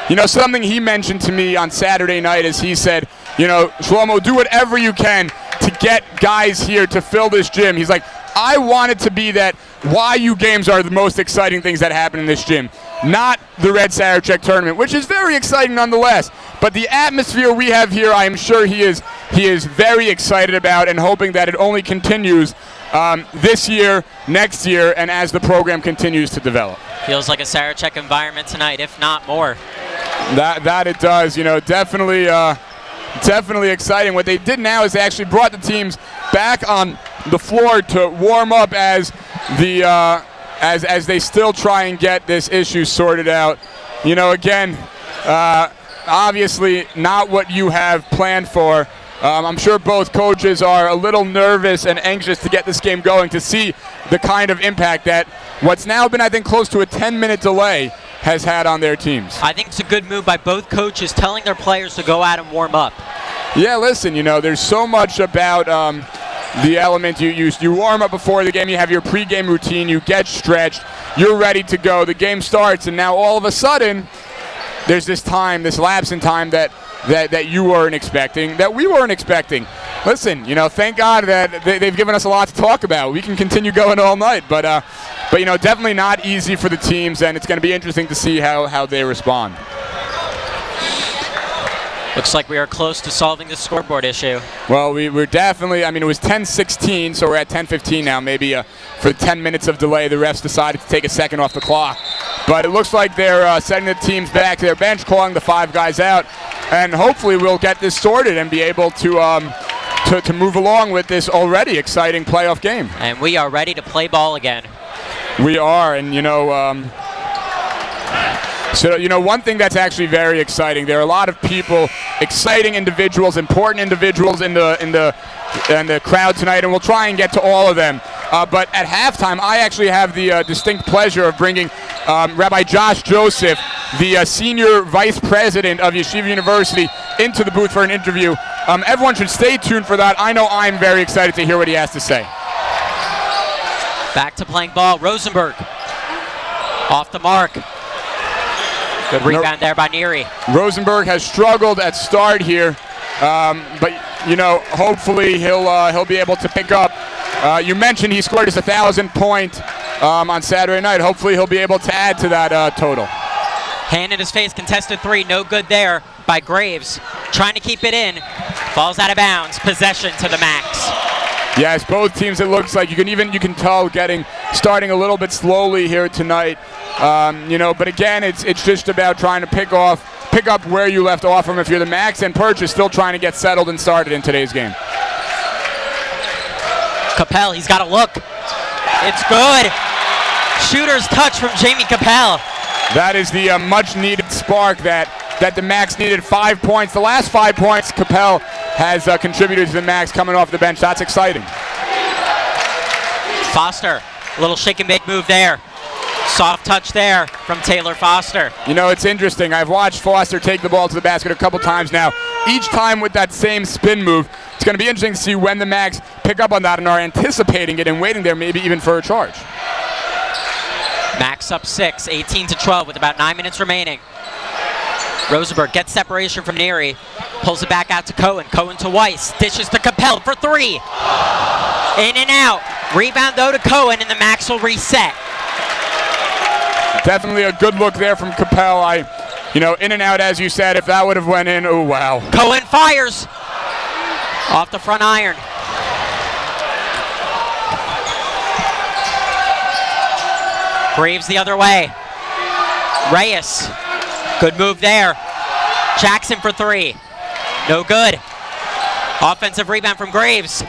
you know, something he mentioned to me on Saturday night is he said, you know, Shlomo, do whatever you can to get guys here to fill this gym. He's like, I want it to be that YU games are the most exciting things that happen in this gym, not the Red Sarachek tournament, which is very exciting nonetheless. But the atmosphere we have here, I am sure he is very excited about, and hoping that it only continues this year, next year, and as the program continues to develop. Feels like a Sarachek environment tonight, if not more. That it does. You know, definitely exciting. What they did now is they actually brought the teams back on the floor to warm up as they still try and get this issue sorted out. You know, again, obviously not what you have planned for. I'm sure both coaches are a little nervous and anxious to get this game going, to see the kind of impact that what's now been, I think, close to a 10-minute delay has had on their teams. I think it's a good move by both coaches telling their players to go out and warm up. Yeah, listen, there's so much about the element you warm up before the game, you have your pregame routine, you get stretched, you're ready to go, the game starts, and now all of a sudden, there's this lapse in time that you weren't expecting, that we weren't expecting. Listen, thank God that they've given us a lot to talk about. We can continue going all night, but definitely not easy for the teams, and it's going to be interesting to see how they respond. Looks like we are close to solving the scoreboard issue. Well, we're definitely, it was 10:16, so we're at 10:15 now. Maybe for 10 minutes of delay, the refs decided to take a second off the clock. But it looks like they're setting the teams back to their bench, calling the 5 guys out, and hopefully we'll get this sorted and be able to move along with this already exciting playoff game. And we are ready to play ball again. We are, and so, one thing that's actually very exciting, there are a lot of people, exciting individuals, important individuals in the crowd tonight, and we'll try and get to all of them. But at halftime, I actually have the distinct pleasure of bringing Rabbi Josh Joseph, the senior vice president of Yeshiva University, into the booth for an interview. Everyone should stay tuned for that. I know I'm very excited to hear what he has to say. Back to playing ball. Rosenberg off the mark. Good rebound there by Neary. Rosenberg has struggled at start here, but hopefully he'll be able to pick up. You mentioned he scored his 1,000-point on Saturday night. Hopefully he'll be able to add to that total. Hand in his face, contested 3, no good there by Graves. Trying to keep it in, falls out of bounds. Possession to the Macs. Yes, both teams, it looks like you can tell starting a little bit slowly here tonight. But again, it's just about trying to pick up where you left off from if you're the Macs, and Perch is still trying to get settled and started in today's game. Capel, he's got a look. It's good. Shooter's touch from Jamie Capel. That is the much-needed spark that the Macs needed. 5 points. The last 5 points Capel has contributed to the Macs coming off the bench. That's exciting. Foster, a little shake and bake move there. Soft touch there from Taylor Foster. It's interesting. I've watched Foster take the ball to the basket a couple times now. Each time with that same spin move. It's going to be interesting to see when the Macs pick up on that and are anticipating it and waiting there maybe even for a charge. Macs up 6, 18-12 with about 9 minutes remaining. Rosenberg gets separation from Neary, pulls it back out to Cohen. Cohen to Weiss, dishes to Capel for 3. In and out. Rebound though to Cohen, and the Macs will reset. Definitely a good look there from Capel. In and out, as you said. If that would have went in, oh wow. Cohen fires off the front iron. Graves the other way. Reyes, good move there. Jackson for 3, no good. Offensive rebound from Graves.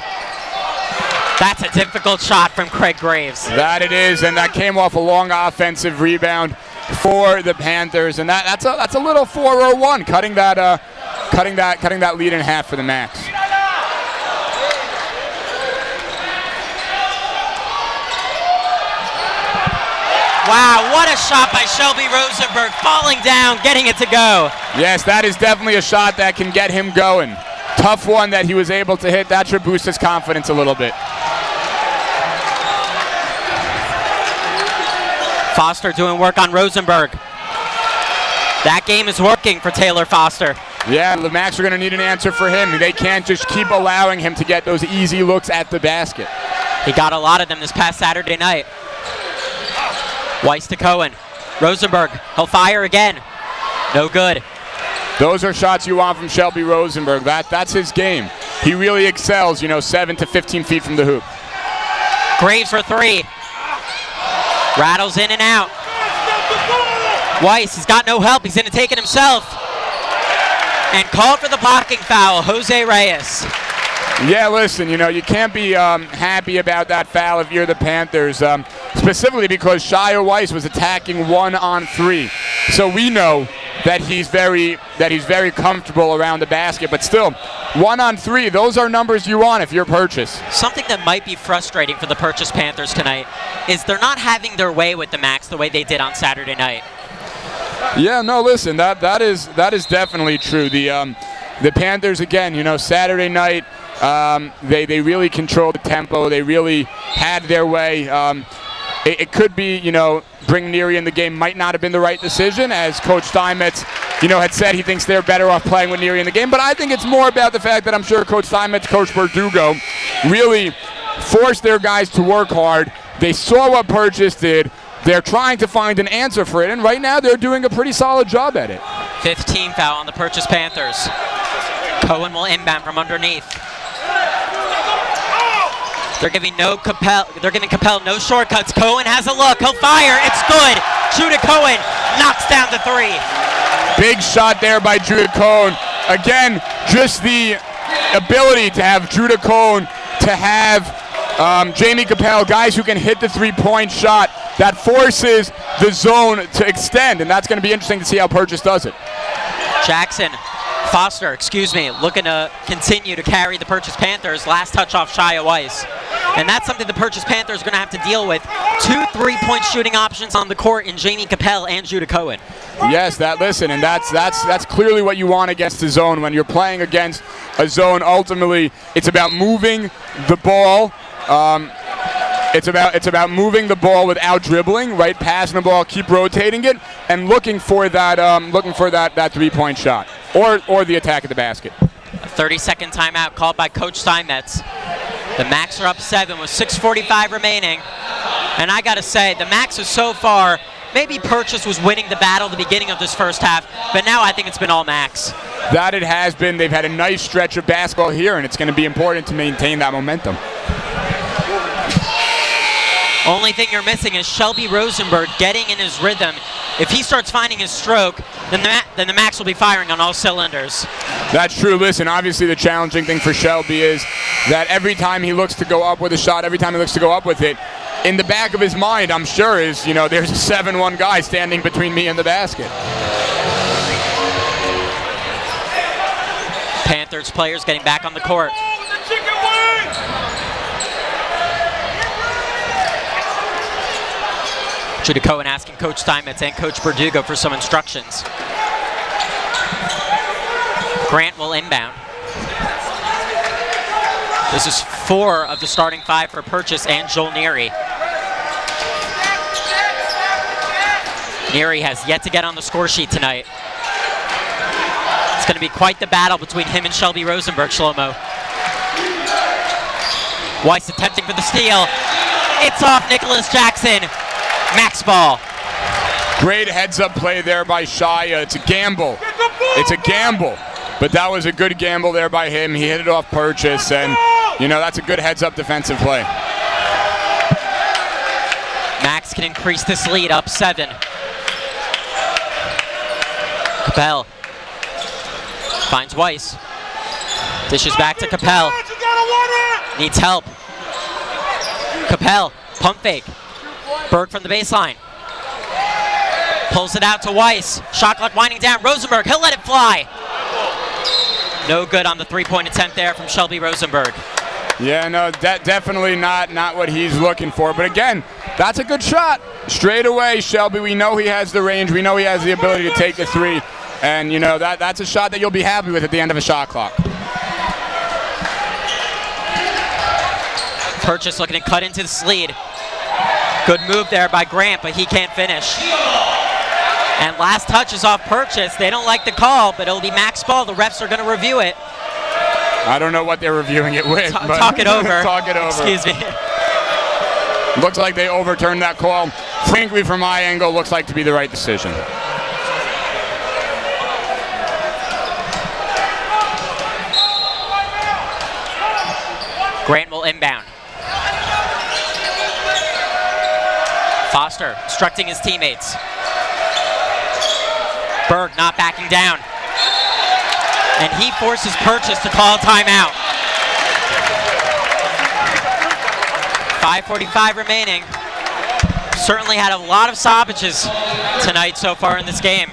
That's a difficult shot from Craig Graves. That it is, and that came off a long offensive rebound for the Panthers, and that's a little 4-0-1, cutting that lead in half for the Macs. Wow, what a shot by Shelby Rosenberg, falling down, getting it to go. Yes, that is definitely a shot that can get him going. Tough one that he was able to hit. That should boost his confidence a little bit. Foster doing work on Rosenberg. That game is working for Taylor Foster. Yeah, the Macs are going to need an answer for him. They can't just keep allowing him to get those easy looks at the basket. He got a lot of them this past Saturday night. Weiss to Cohen. Rosenberg, he'll fire again. No good. Those are shots you want from Shelby Rosenberg. That's his game. He really excels, 7 to 15 feet from the hoop. Graves for 3. Rattles in and out. Weiss, he's got no help. He's going to take it himself. And called for the blocking foul, Jose Reyes. Yeah, listen, you can't be happy about that foul if you're the Panthers, specifically because Shia Weiss was attacking 1-on-3. So we know that he's very comfortable around the basket, but still, 1-on-3, those are numbers you want if you're Purchase. Something that might be frustrating for the Purchase Panthers tonight is they're not having their way with the Macs the way they did on Saturday night. Yeah, no, listen, that is definitely true. the Panthers, again, Saturday night, they really controlled the tempo. They really had their way. It could be, bring Neary in the game might not have been the right decision, as Coach Steinmetz, had said he thinks they're better off playing with Neary in the game. But I think it's more about the fact that I'm sure Coach Steinmetz, Coach Verdugo really forced their guys to work hard. They saw what Purchase did. They're trying to find an answer for it, and right now they're doing a pretty solid job at it. 15 foul on the Purchase Panthers. Cohen will inbound from underneath. They're giving Capel no shortcuts. Cohen has a look. He'll fire. It's good. Judah Cohen knocks down the three. Big shot there by Judah Cohen. Again, just the ability to have Judah Cohen, to have Jamie Capel, guys who can hit the three-point shot, that forces the zone to extend, and that's going to be interesting to see how Purchase does it. Foster, looking to continue to carry the Purchase Panthers. Last touch off Shia Weiss. And that's something the Purchase Panthers are going to have to deal with. 2 3-point shooting options on the court in Jamie Capel and Judah Cohen. Yes, and that's clearly what you want against the zone. When you're playing against a zone, ultimately, it's about moving the ball. It's about moving the ball without dribbling, right? Passing the ball, keep rotating it, and looking for that 3-point shot or the attack at the basket. A 30-second timeout called by Coach Steinmetz. The Macs are up 7 with 6:45 remaining, and I gotta say, the Macs are so far. Maybe Purchase was winning the battle at the beginning of this first half, but now I think it's been all Macs. That it has been. They've had a nice stretch of basketball here, and it's going to be important to maintain that momentum. Only thing you're missing is Shelby Rosenberg getting in his rhythm. If he starts finding his stroke, then the Macs will be firing on all cylinders. That's true. Listen, obviously the challenging thing for Shelby is that every time he looks to go up with a shot, every time he looks to go up with it, in the back of his mind, I'm sure, is, there's a 7-1 guy standing between me and the basket. Panthers players getting back on the court. Judah Cohen asking Coach Steinmetz and Coach Verdugo for some instructions. Grant will inbound. This is 4 of the starting 5 for Purchase and Joel Neary. Neary has yet to get on the score sheet tonight. It's going to be quite the battle between him and Shelby Rosenberg, Shlomo. Weiss attempting for the steal. It's off Nicholas Jackson. Max ball. Great heads-up play there by Shia. It's a gamble. But that was a good gamble there by him. He hit it off Purchase, and, that's a good heads-up defensive play. Max can increase this lead, up 7. Capel finds Weiss. Dishes back to Capel. Needs help. Capel, pump fake. Berg from the baseline. Pulls it out to Weiss. Shot clock winding down. Rosenberg, he'll let it fly. No good on the 3-point attempt there from Shelby Rosenberg. Yeah, no, definitely not what he's looking for. But again, that's a good shot. Straight away, Shelby, we know he has the range. We know he has the ability to take the 3. And, that's a shot that you'll be happy with at the end of a shot clock. Purchase looking to cut into this lead. Good move there by Grant, but he can't finish. And last touch is off Purchase. They don't like the call, but it'll be max ball. The refs are going to review it. I don't know what they're reviewing it with. But talk it over. Talk it over. Excuse me. Looks like they overturned that call. Frankly, from my angle, looks like to be the right decision. Grant will inbound. Foster instructing his teammates. Berg not backing down. And he forces Purchase to call a timeout. 5:45 remaining. Certainly had a lot of stoppages tonight so far in this game.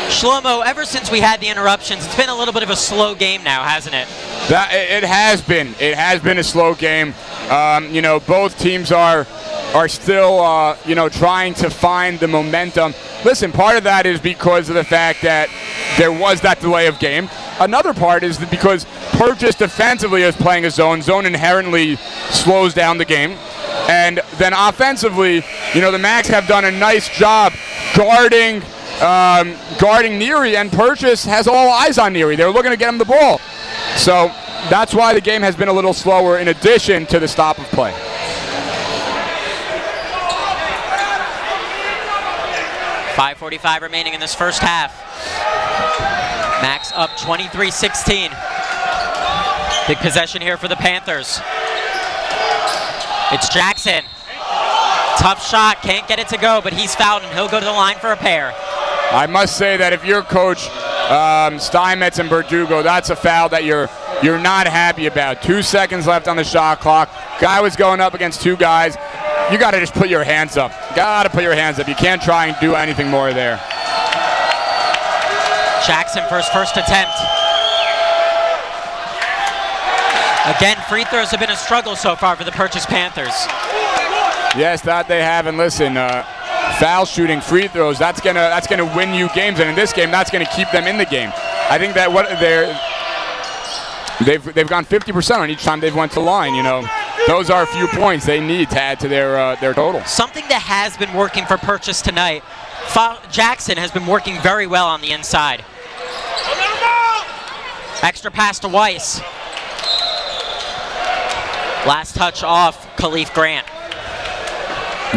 Shlomo, ever since we had the interruptions, it's been a little bit of a slow game now, hasn't it? It has been. It has been a slow game. Both teams are still, trying to find the momentum. listen, part of that is because of the fact that there was that delay of game. Another part is that because Purchase defensively is playing a zone. Zone inherently slows down the game. And then offensively, the Macs have done a nice job guarding Neary, and Purchase has all eyes on Neary. They're looking to get him the ball. So that's why the game has been a little slower in addition to the stop of play. .5:45 remaining in this first half. Macs up 23-16. Big possession here for the Panthers. It's Jackson. Tough shot, can't get it to go, but he's fouled and he'll go to the line for a pair. I must say that if you're Coach Steinmetz and Verdugo, that's a foul that you're not happy about. 2 seconds left on the shot clock. Guy was going up against two guys. You got to just put your hands up. Got to put your hands up. You can't try and do anything more there. Jackson for his first attempt. Again, free throws have been a struggle so far for the Purchase Panthers. Yes, that they have. And listen, foul shooting, free throws, that's gonna win you games. And in this game, that's gonna keep them in the game. I think that they've gone 50% on each time they've went to the line. Those are a few points they need to add to their total. Something that has been working for Purchase tonight. Jackson has been working very well on the inside. Extra pass to Weiss. Last touch off Khalif Grant.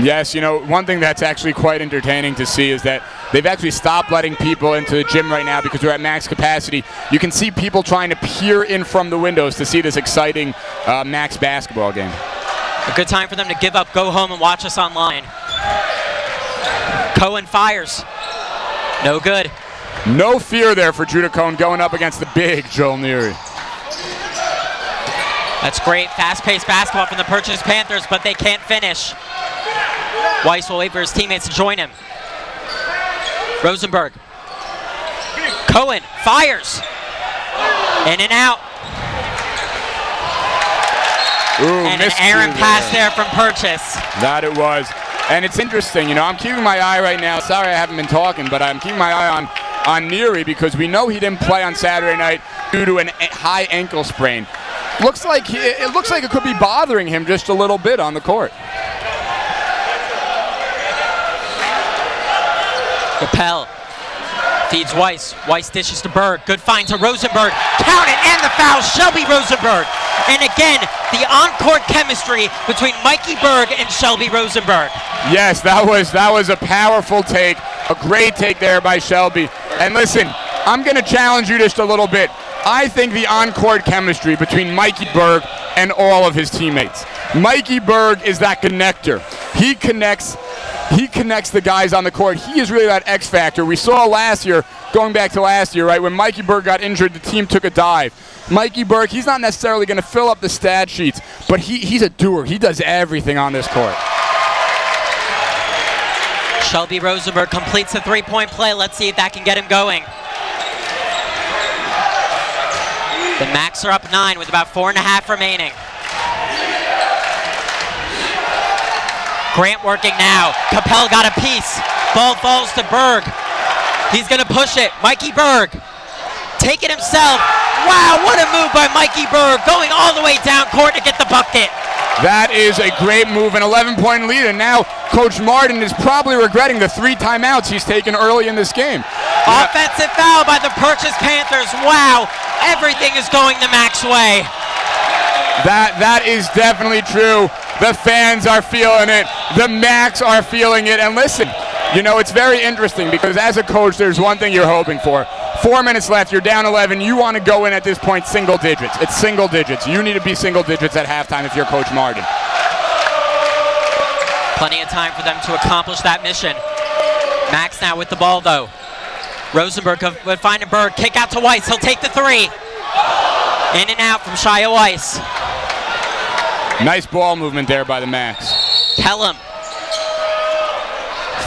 Yes, one thing that's actually quite entertaining to see is that they've actually stopped letting people into the gym right now because we're at max capacity. You can see people trying to peer in from the windows to see this exciting Max basketball game. A good time for them to give up, go home, and watch us online. Cohen fires. No good. No fear there for Judah Cohen going up against the big Joel Neary. That's great. Fast-paced basketball from the Purchase Panthers, but they can't finish. Weiss will wait for his teammates to join him. Rosenberg. Cohen fires. In and out. Ooh, and an errant pass there from Purchase. That it was. And it's interesting, I'm keeping my eye right now. Sorry I haven't been talking, but I'm keeping my eye on Neary because we know he didn't play on Saturday night due to a high ankle sprain. It looks like it could be bothering him just a little bit on the court. Capel feeds Weiss. Weiss dishes to Berg. Good find to Rosenberg. Count it, and the foul, Shelby Rosenberg. And again, the on-court chemistry between Mikey Berg and Shelby Rosenberg. Yes, that was a powerful take, a great take there by Shelby. And listen, I'm going to challenge you just a little bit. I think the on-court chemistry between Mikey Berg and all of his teammates. Mikey Berg is that connector. He connects the guys on the court. He is really that X factor. We saw going back to last year, right, when Mikey Berg got injured, the team took a dive. Mikey Berg, he's not necessarily going to fill up the stat sheets, but he's a doer. He does everything on this court. Shelby Rosenberg completes the three-point play. Let's see if that can get him going. The Macs are up 9 with about 4.5 remaining. Grant working now. Capel got a piece. Ball falls to Berg. He's going to push it. Mikey Berg. Take it himself. Wow, what a move by Mikey Berg. Going all the way down court to get the bucket. That is a great move, an 11-point lead, and now Coach Martin is probably regretting the 3 timeouts he's taken early in this game. Offensive foul by the Purchase Panthers. Wow, everything is going the Mac's way. That is definitely true. The fans are feeling it. The Macs are feeling it. And listen, it's very interesting because as a coach, there's one thing you're hoping for. 4 minutes left, you're down 11. You want to go in at this point single digits. It's single digits. You need to be single digits at halftime if you're Coach Martin. Plenty of time for them to accomplish that mission. Max now with the ball, though. Rosenberg would find a Berg. Kick out to Weiss. He'll take the 3. In and out from Shia Weiss. Nice ball movement there by the Macs. Pelham.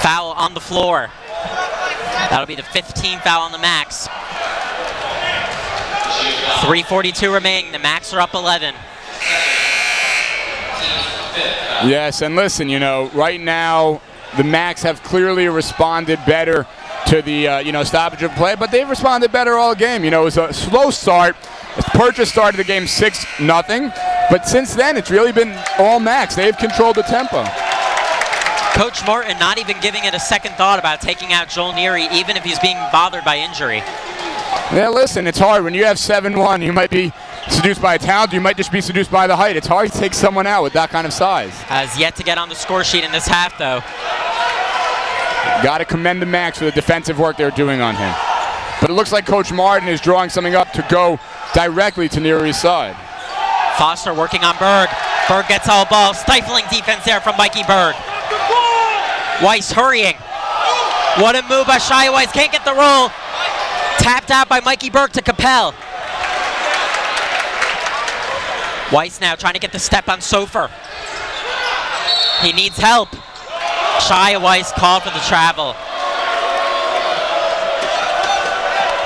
Foul on the floor. That'll be the 15th foul on the Macs. 3:42 remaining. The Macs are up 11. Yes, and listen, right now the Macs have clearly responded better to the stoppage of play, but they've responded better all game. It was a slow start. Purchase started the game 6-0, but since then it's really been all Macs. They've controlled the tempo. Coach Martin not even giving it a second thought about taking out Joel Neary, even if he's being bothered by injury. Yeah, listen, it's hard. When you have 7-1, you might be seduced by talent, you might just be seduced by the height. It's hard to take someone out with that kind of size. Has yet to get on the score sheet in this half, though. Got to commend the Macs for the defensive work they're doing on him. But it looks like Coach Martin is drawing something up to go directly to Neary's side. Foster working on Berg. Berg gets all ball. Stifling defense there from Mikey Berg. Weiss hurrying. What a move by Shia Weiss. Can't get the roll. Tapped out by Mikey Berg to Capel. Weiss now trying to get the step on Sofer. He needs help. Shia Weiss called for the travel.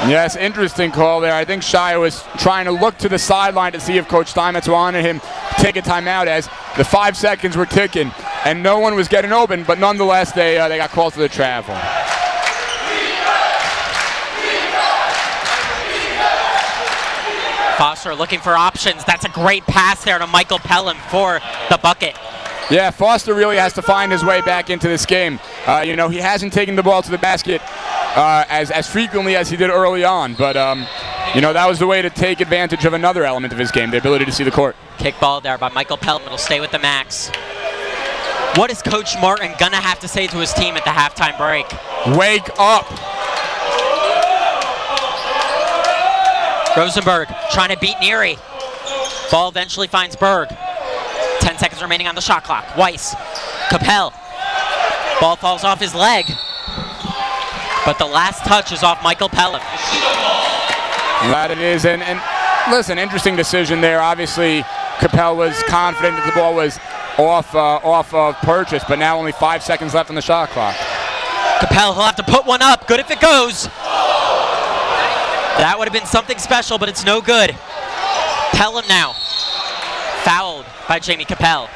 Yes, interesting call there. I think Shia was trying to look to the sideline to see if Coach Steinmetz wanted him to take a timeout as the 5 seconds were ticking and no one was getting open, but nonetheless they got called for the travel. Foster looking for options. That's a great pass there to Michael Pelham for the bucket. Yeah, Foster really has to find his way back into this game. He hasn't taken the ball to the basket as frequently as he did early on, but that was the way to take advantage of another element of his game, the ability to see the court. Kick ball there by Michael Pelham. It'll stay with the Macs. What is Coach Martin gonna have to say to his team at the halftime break? Wake up! Rosenberg trying to beat Neary. Ball eventually finds Berg. 10 seconds remaining on the shot clock. Weiss, Capel. Ball falls off his leg. But the last touch is off Michael Pelham. That it is, and listen, interesting decision there. Obviously, Capel was confident that the ball was off of Purchase, but now only 5 seconds left on the shot clock. Capel, he'll have to put one up. Good if it goes. That would have been something special, but it's no good. Pelham now. Fouled by Jamie Capel.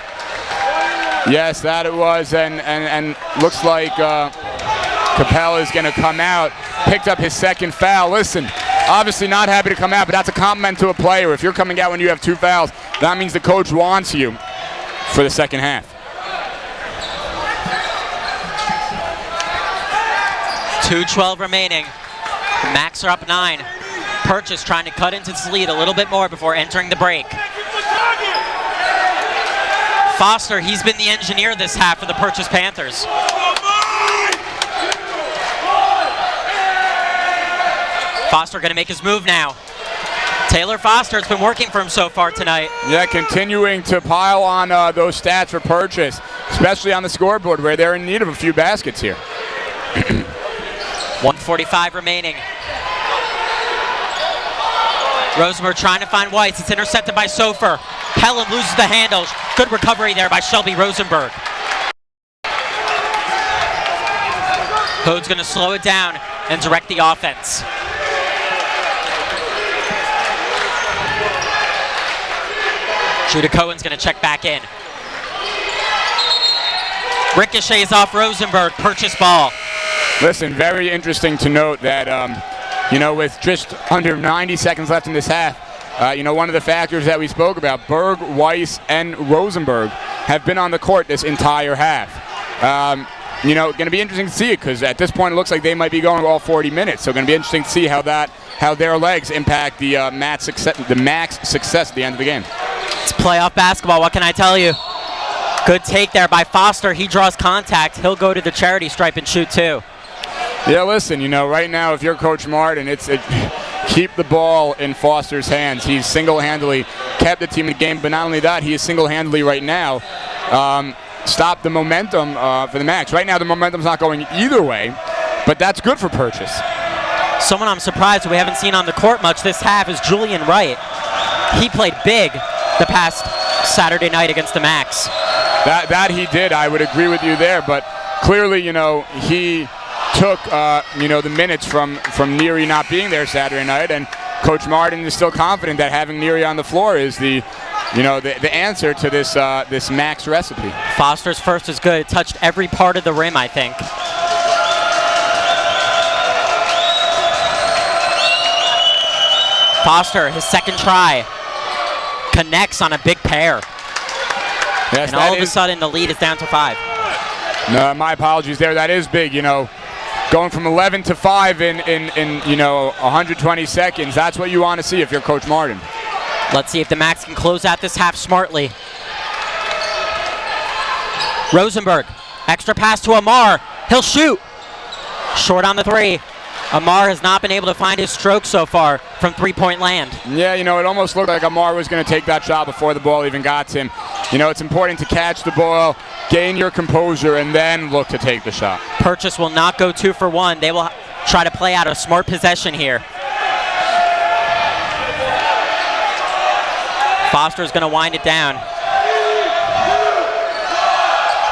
Yes, that it was, and looks like Capel is going to come out. Picked up his second foul. Listen, obviously not happy to come out, but that's a compliment to a player. If you're coming out when you have 2 fouls, that means the coach wants you for the second half. 2:12 remaining. The Macs are up 9. Purchase trying to cut into this lead a little bit more before entering the break. Foster, he's been the engineer this half for the Purchase Panthers. Foster going to make his move now. Taylor Foster, it's been working for him so far tonight. Yeah, continuing to pile on those stats for Purchase, especially on the scoreboard where they're in need of a few baskets here. 1:45 remaining. Rosenberg trying to find Weiss. It's intercepted by Sofer. Pelham loses the handles. Good recovery there by Shelby Rosenberg. Code's going to slow it down and direct the offense. Judah Cohen's going to check back in. Ricochets off Rosenberg. Purchase ball. Listen, very interesting to note that, with just under 90 seconds left in this half, one of the factors that we spoke about, Berg, Weiss, and Rosenberg have been on the court this entire half. Going to be interesting to see it because at this point it looks like they might be going all 40 minutes. So going to be interesting to see how their legs impact the Macs success at the end of the game. It's playoff basketball. What can I tell you? Good take there by Foster. He draws contact. He'll go to the charity stripe and shoot too. Yeah, listen, right now if you're Coach Martin, keep the ball in Foster's hands. He's single-handedly kept the team in the game, but not only that, he is single-handedly right now stopped the momentum for the Macs. Right now the momentum's not going either way, but that's good for Purchase. Someone I'm surprised we haven't seen on the court much this half is Julian Wright. He played big the past Saturday night against the Macs. That he did. I would agree with you there, but clearly, he took the minutes from Neary not being there Saturday night, and Coach Martin is still confident that having Neary on the floor is the the answer to this Max recipe. Foster's first is good. It touched every part of the rim, I think. Foster, his second try, connects on a big pair. Yes, and all of a sudden, the lead is down to 5. No, my apologies there. That is big, Going from 11 to 5 in 120 seconds. That's what you want to see if you're Coach Martin. Let's see if the Macs can close out this half smartly. Rosenberg, extra pass to Amar. He'll shoot. Short on the 3. Amar has not been able to find his stroke so far from three-point land. Yeah, it almost looked like Amar was going to take that shot before the ball even got to him. It's important to catch the ball, gain your composure, and then look to take the shot. Purchase will not go 2 for 1. They will try to play out a smart possession here. Foster's going to wind it down.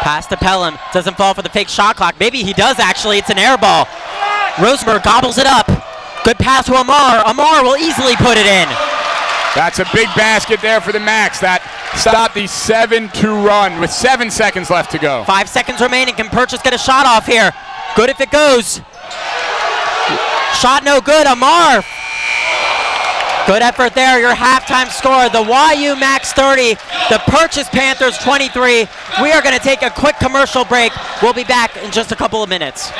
Pass to Pelham. Doesn't fall for the fake shot clock. Maybe he does, actually. It's an air ball. Rosenberg gobbles it up. Good pass to Amar. Amar will easily put it in. That's a big basket there for the Macs. That stopped the 7-2 run with 7 seconds left to go. 5 seconds remaining. Can Purchase get a shot off here? Good if it goes. Shot no good. Amar. Good effort there. Your halftime score. The YU Macs 30. The Purchase Panthers 23. We are going to take a quick commercial break. We'll be back in just a couple of minutes.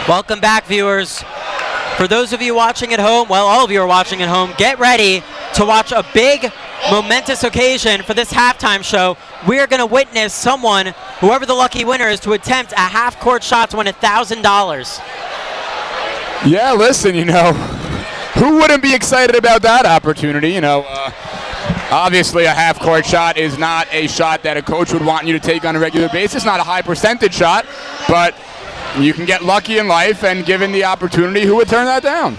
Welcome back, viewers. For those of you watching at home, well, all of you are watching at home, get ready to watch a big, momentous occasion for this halftime show. We are going to witness someone, whoever the lucky winner is, to attempt a half-court shot to win $1,000. Yeah, listen, who wouldn't be excited about that opportunity? Obviously a half-court shot is not a shot that a coach would want you to take on a regular basis. Not a high-percentage shot, but you can get lucky in life, and given the opportunity, who would turn that down?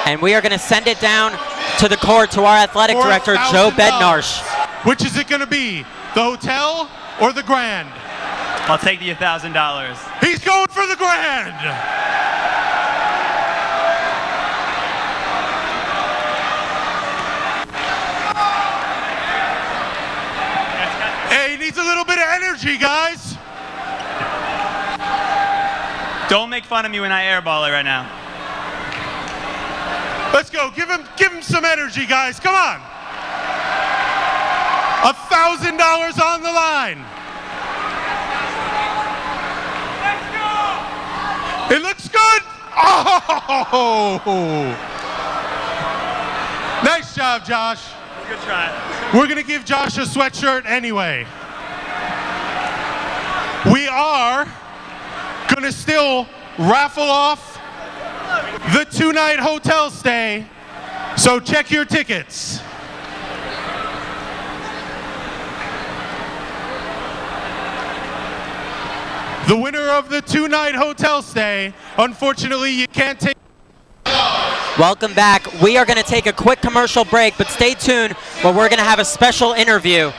And we are going to send it down to the court to our athletic director, Joe Bednarsh. Which is it going to be, the hotel or the Grand? I'll take the $1,000. He's going for the Grand! Hey, he needs a little bit of energy, guys. Don't make fun of me when I airball it right now. Let's go. Give him some energy, guys. Come on. $1,000 on the line. Let's go. It looks good. Oh! Nice job, Josh. Good try. We're going to give Josh a sweatshirt anyway. We are going to still raffle off the 2-night hotel stay, so check your tickets. The winner of the 2-night hotel stay, unfortunately, you can't take. Welcome back. We are going to take a quick commercial break, but stay tuned where we're going to have a special interview.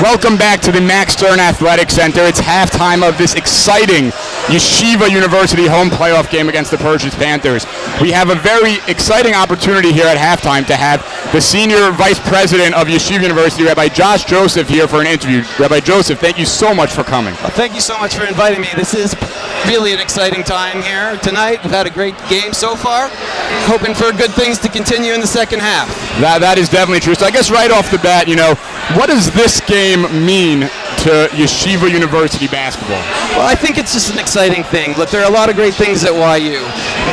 Welcome back to the Max Stern Athletic Center. It's halftime of this exciting Yeshiva University home playoff game against the Purchase Panthers. We have a very exciting opportunity here at halftime to have the Senior Vice President of Yeshiva University, Rabbi Josh Joseph, here for an interview. Rabbi Joseph, thank you so much for coming. Well, thank you so much for inviting me. This is really an exciting time here tonight. We've had a great game so far. Hoping for good things to continue in the second half. That is definitely true. So I guess right off the bat, what does this game mean to Yeshiva University basketball? Well, I think it's just an exciting thing. Look, there are a lot of great things at YU.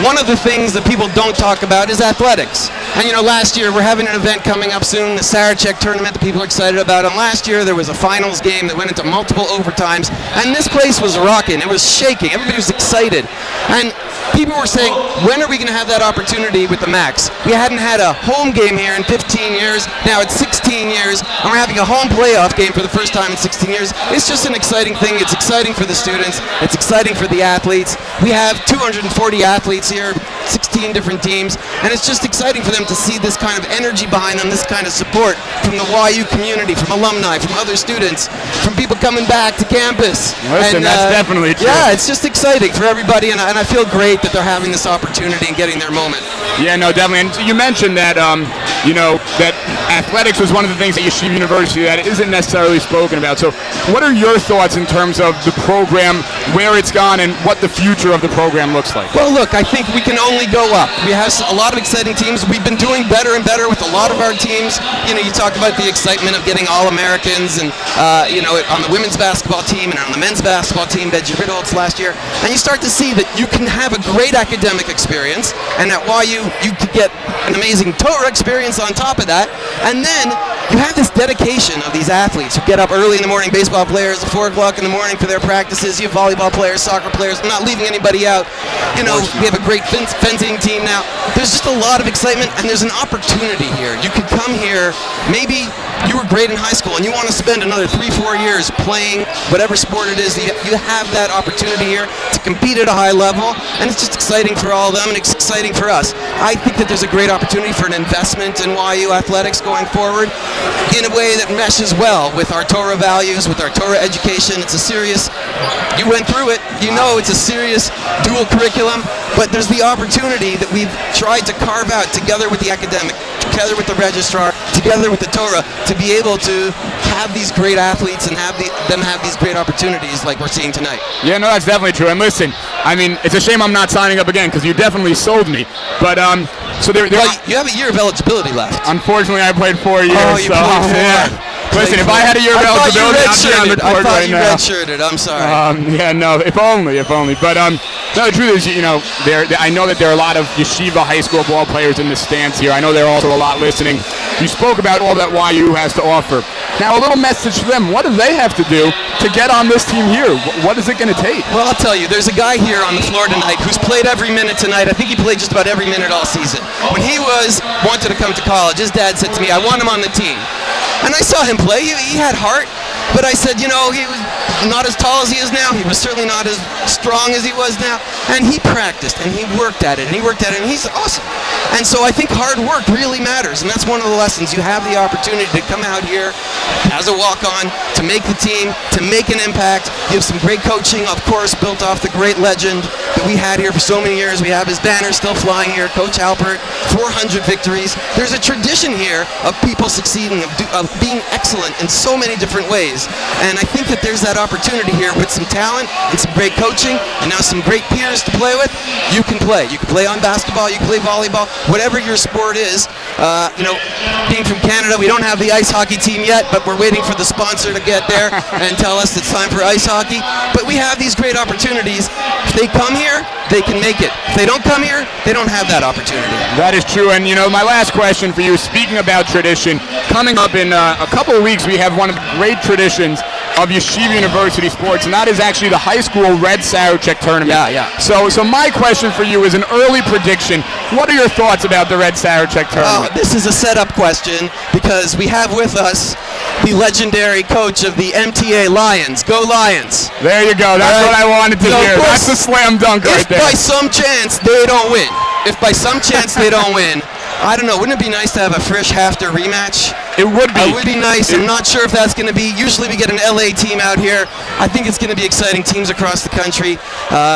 One of the things that people don't talk about is athletics. And last year we're having an event coming up soon, the Sarachek tournament that people are excited about. And last year there was a finals game that went into multiple overtimes, and this place was rocking. It was shaking. Everybody was excited. And people were saying, when are we going to have that opportunity with the Macs? We hadn't had a home game here in 15 years. Now it's 16 years, and we're having a home playoff game for the first time in 16 years. It's just an exciting thing. It's exciting for the students. It's exciting for the athletes. We have 240 athletes here, 16 different teams, and it's just exciting for them to see this kind of energy behind them, this kind of support from the YU community, from alumni, from other students, from people coming back to campus. Listen, that's definitely true. Yeah, it's just exciting for everybody, and I feel great that they're having this opportunity and getting their moment. Yeah, no, definitely. And you mentioned that, that athletics was one of the things at Yeshiva University that isn't necessarily spoken about. So what are your thoughts in terms of the program, where it's gone, and what the future of the program looks like? Well, look, I think we can only go up. We have a lot of exciting teams. We've been doing better and better with a lot of our teams. You talk about the excitement of getting All-Americans and, on the women's basketball team and on the men's basketball team, Benji Ritholtz last year. And you start to see that you can have a great academic experience, and at YU, you could get an amazing Torah experience on top of that. And then you have this dedication of these athletes who get up early in the morning, baseball players at 4 o'clock in the morning for their practices. You have volleyball players, soccer players. I'm not leaving anybody out. We have a great fencing team now. There's just a lot of excitement, and there's an opportunity here. You could come here, maybe you were great in high school and you want to spend another 3-4 years playing whatever sport it is. You have that opportunity here to compete at a high level, and it's just exciting for all of them, and it's exciting for us. I think that there's a great opportunity for an investment in YU athletics going forward in a way that meshes well with our Torah values, with our Torah education. It's a serious, you went through it, it's a serious dual curriculum, but there's the opportunity that we've tried to carve out together with the academic, together with the registrar, together with the Torah, to be able to have these great athletes and have them have these great opportunities like we're seeing tonight. Yeah, no, that's definitely true. And listen, it's a shame I'm not signing up again because you definitely sold me. But you have a year of eligibility left. Unfortunately, I played 4 years. Oh, you played 4. Yeah. Listen, if I had a year of eligibility, I'd be on the court right now. I thought you redshirted. I'm sorry. If only. But no, the truth is, I know that there are a lot of Yeshiva high school ball players in the stands here. I know there are also a lot listening. You spoke about all that YU has to offer. Now, a little message to them. What do they have to do to get on this team here? What is it going to take? Well, I'll tell you. There's a guy here on the floor tonight who's played every minute tonight. I think he played just about every minute all season. When he wanted to come to college, his dad said to me, I want him on the team. And I saw him play. He had heart. But I said, he was not as tall as he is now. He was certainly not as strong as he was now. And he practiced, and he worked at it, and he's awesome. And so I think hard work really matters, and that's one of the lessons. You have the opportunity to come out here as a walk-on, to make the team, to make an impact. You have some great coaching, of course, built off the great legend that we had here for so many years. We have his banner still flying here, Coach Halpert, 400 victories. There's a tradition here of people succeeding, of being excellent in so many different ways. And I think that there's that opportunity here with some talent and some great coaching and now some great peers to play with. You can play. You can play on basketball. You can play volleyball. Whatever your sport is. Being from Canada, we don't have the ice hockey team yet, but we're waiting for the sponsor to get there and tell us it's time for ice hockey. But we have these great opportunities. If they come here, they can make it. If they don't come here, they don't have that opportunity. That is true. And, my last question for you, speaking about tradition, coming up in a couple of weeks, we have one of the great traditions of Yeshiva University sports, and that is actually the high school Red Sarachek tournament. Yeah. So my question for you is an early prediction. What are your thoughts about the Red Sarachek tournament? This is a setup question because we have with us the legendary coach of the MTA Lions. Go Lions! There you go. That's what I wanted to hear. That's a slam dunk right there. If by some chance they don't win, I don't know, wouldn't it be nice to have a fresh half-day rematch It would be. It would be nice. I'm not sure if that's going to be. Usually we get an LA team out here. I think it's going to be exciting. Teams across the country.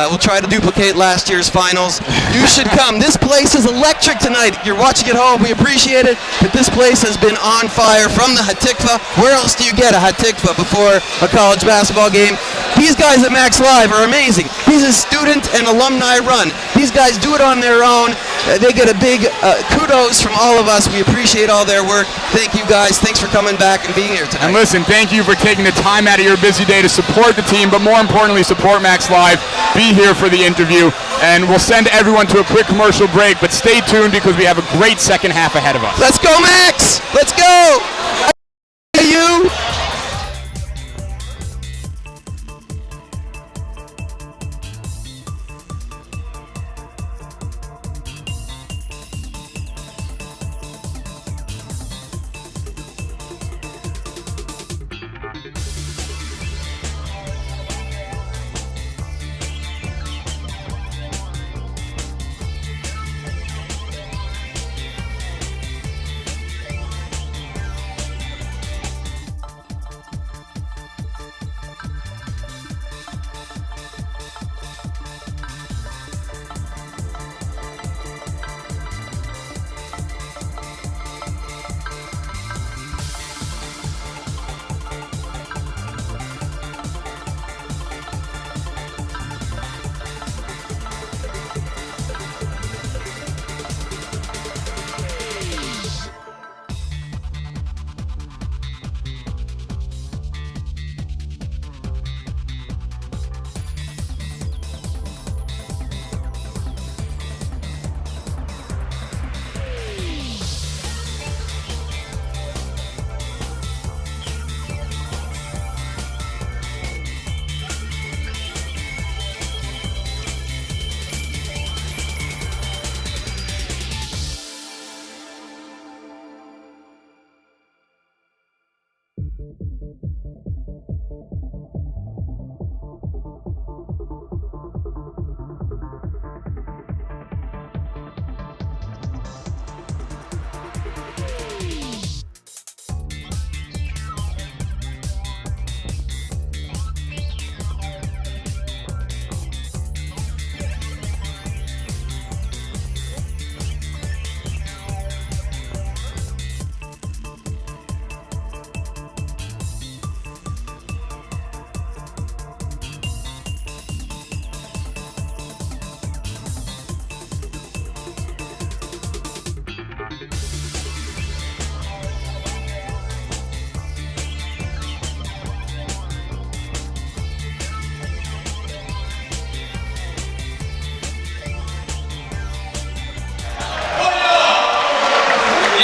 We'll try to duplicate last year's finals. You should come. This place is electric tonight. You're watching at home. We appreciate it. But this place has been on fire from the Hatikva. Where else do you get a Hatikva before a college basketball game? These guys at Macslive are amazing. These are student and alumni run. These guys do it on their own. They get a big kudos from all of us. We appreciate all their work. Thank you guys. Thanks for coming back and being here tonight. And listen, thank you for taking the time out of your busy day to support the team, but more importantly, support Macslive. Be here for the interview, and we'll send everyone to a quick commercial break, but stay tuned because we have a great second half ahead of us. Let's go, Max! Let's go! You!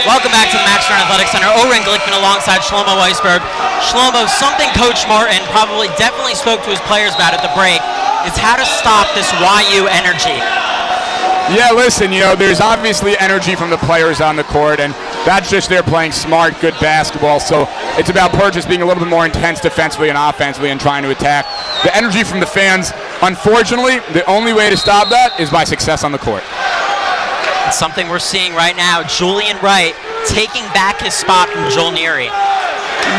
Welcome back to the Max Athletic Center. Oren Glickman alongside Shlomo Weisberg. Shlomo, something Coach Martin definitely spoke to his players about at the break is how to stop this YU energy. Yeah, listen, there's obviously energy from the players on the court, and that's just they're playing smart, good basketball. So it's about Purchase being a little bit more intense defensively and offensively and trying to attack. The energy from the fans, unfortunately, the only way to stop that is by success on the court. It's something we're seeing right now. Julian Wright taking back his spot from Joel Neary.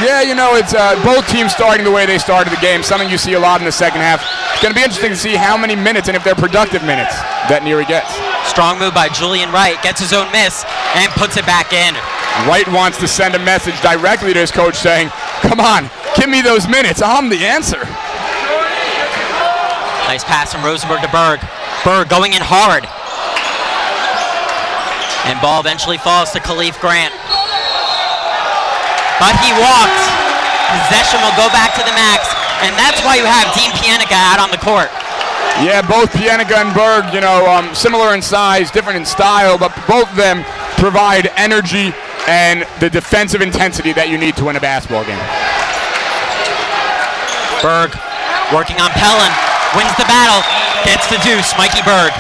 Yeah, it's both teams starting the way they started the game, something you see a lot in the second half. It's going to be interesting to see how many minutes and if they're productive minutes that Neary gets. Strong move by Julian Wright, gets his own miss and puts it back in. Wright wants to send a message directly to his coach saying, come on, give me those minutes, I'm the answer. Nice pass from Rosenberg to Berg. Berg going in hard. And ball eventually falls to Khalif Grant. But he walked. Possession will go back to the Max, and that's why you have Dean Pienica out on the court. Yeah, both Pienica and Berg, similar in size, different in style, but both of them provide energy and the defensive intensity that you need to win a basketball game. Berg working on Pellin, wins the battle, gets the deuce, Mikey Berg.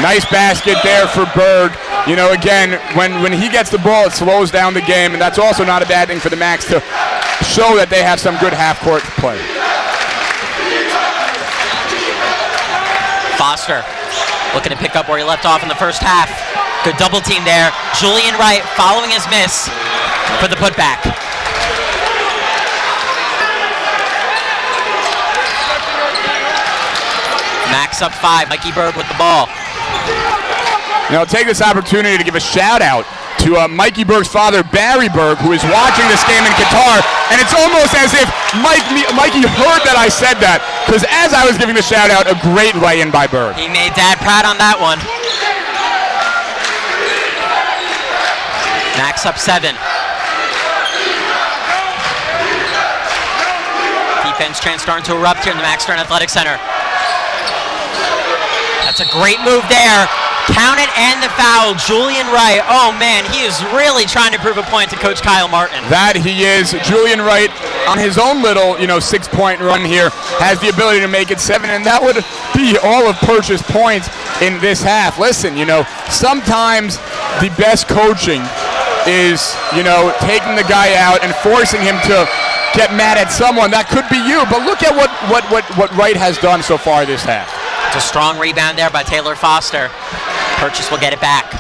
Nice basket there for Berg. Again, when he gets the ball, it slows down the game, and that's also not a bad thing for the Max to show that they have some good half-court play. Foster looking to pick up where he left off in the first half. Good double team there. Julian Wright following his miss. for the putback. Max up 5. Mikey Berg with the ball. I'll take this opportunity to give a shout out to Mikey Berg's father, Barry Berg, who is watching this game in Qatar. And it's almost as if Mikey heard that I said that, because as I was giving the shout out, a great lay-in by Berg. He made Dad proud on that one. Max up 7. Defense starting to erupt here in the Max Stern Athletic Center. That's a great move there. Count it and the foul. Julian Wright. Oh man, he is really trying to prove a point to Coach Kyle Martin. That he is. Julian Wright, on his own little, 6-point run here, has the ability to make it 7, and that would be all of Purchase points in this half. Listen, sometimes the best coaching is, taking the guy out and forcing him to get mad at someone. That could be you, but look at what Wright has done so far this half. It's a strong rebound there by Taylor Foster. Purchase will get it back.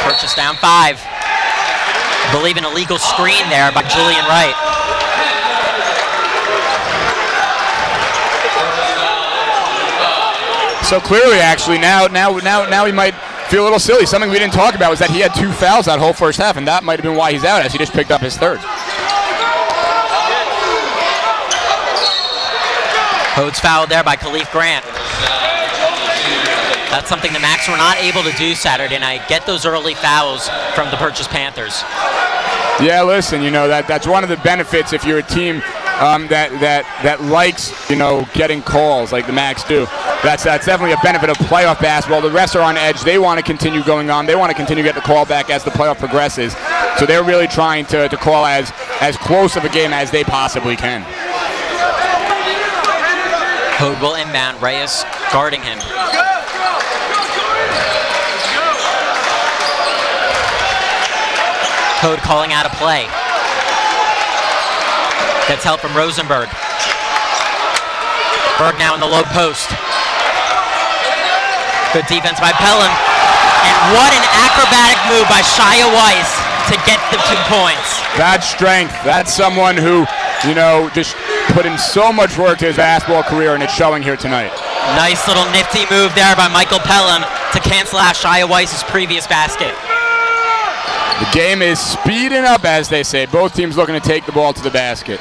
Purchase down 5. I believe an illegal screen there by Julian Wright. So clearly, actually, now he might feel a little silly. Something we didn't talk about was that he had 2 fouls that whole first half, and that might have been why he's out, as he just picked up his 3rd. Hode's fouled there by Khalif Grant. That's something the Macs were not able to do Saturday night. Get those early fouls from the Purchase Panthers. Yeah, listen, that's one of the benefits if you're a team that likes, getting calls like the Macs do. That's definitely a benefit of playoff basketball. The refs are on edge. They want to continue going on. They want to continue to get the call back as the playoff progresses. So they're really trying to call as close of a game as they possibly can. Hode will inbound. Reyes guarding him. Hode calling out a play. Gets help from Rosenberg. Berg now in the low post. Good defense by Pelham. And what an acrobatic move by Shia Weiss to get the 2 points. That's strength. That's someone who, just put in so much work to his basketball career, and it's showing here tonight. Nice little nifty move there by Michael Pelham to cancel out Shia Weiss's previous basket. The game is speeding up, as they say. Both teams looking to take the ball to the basket.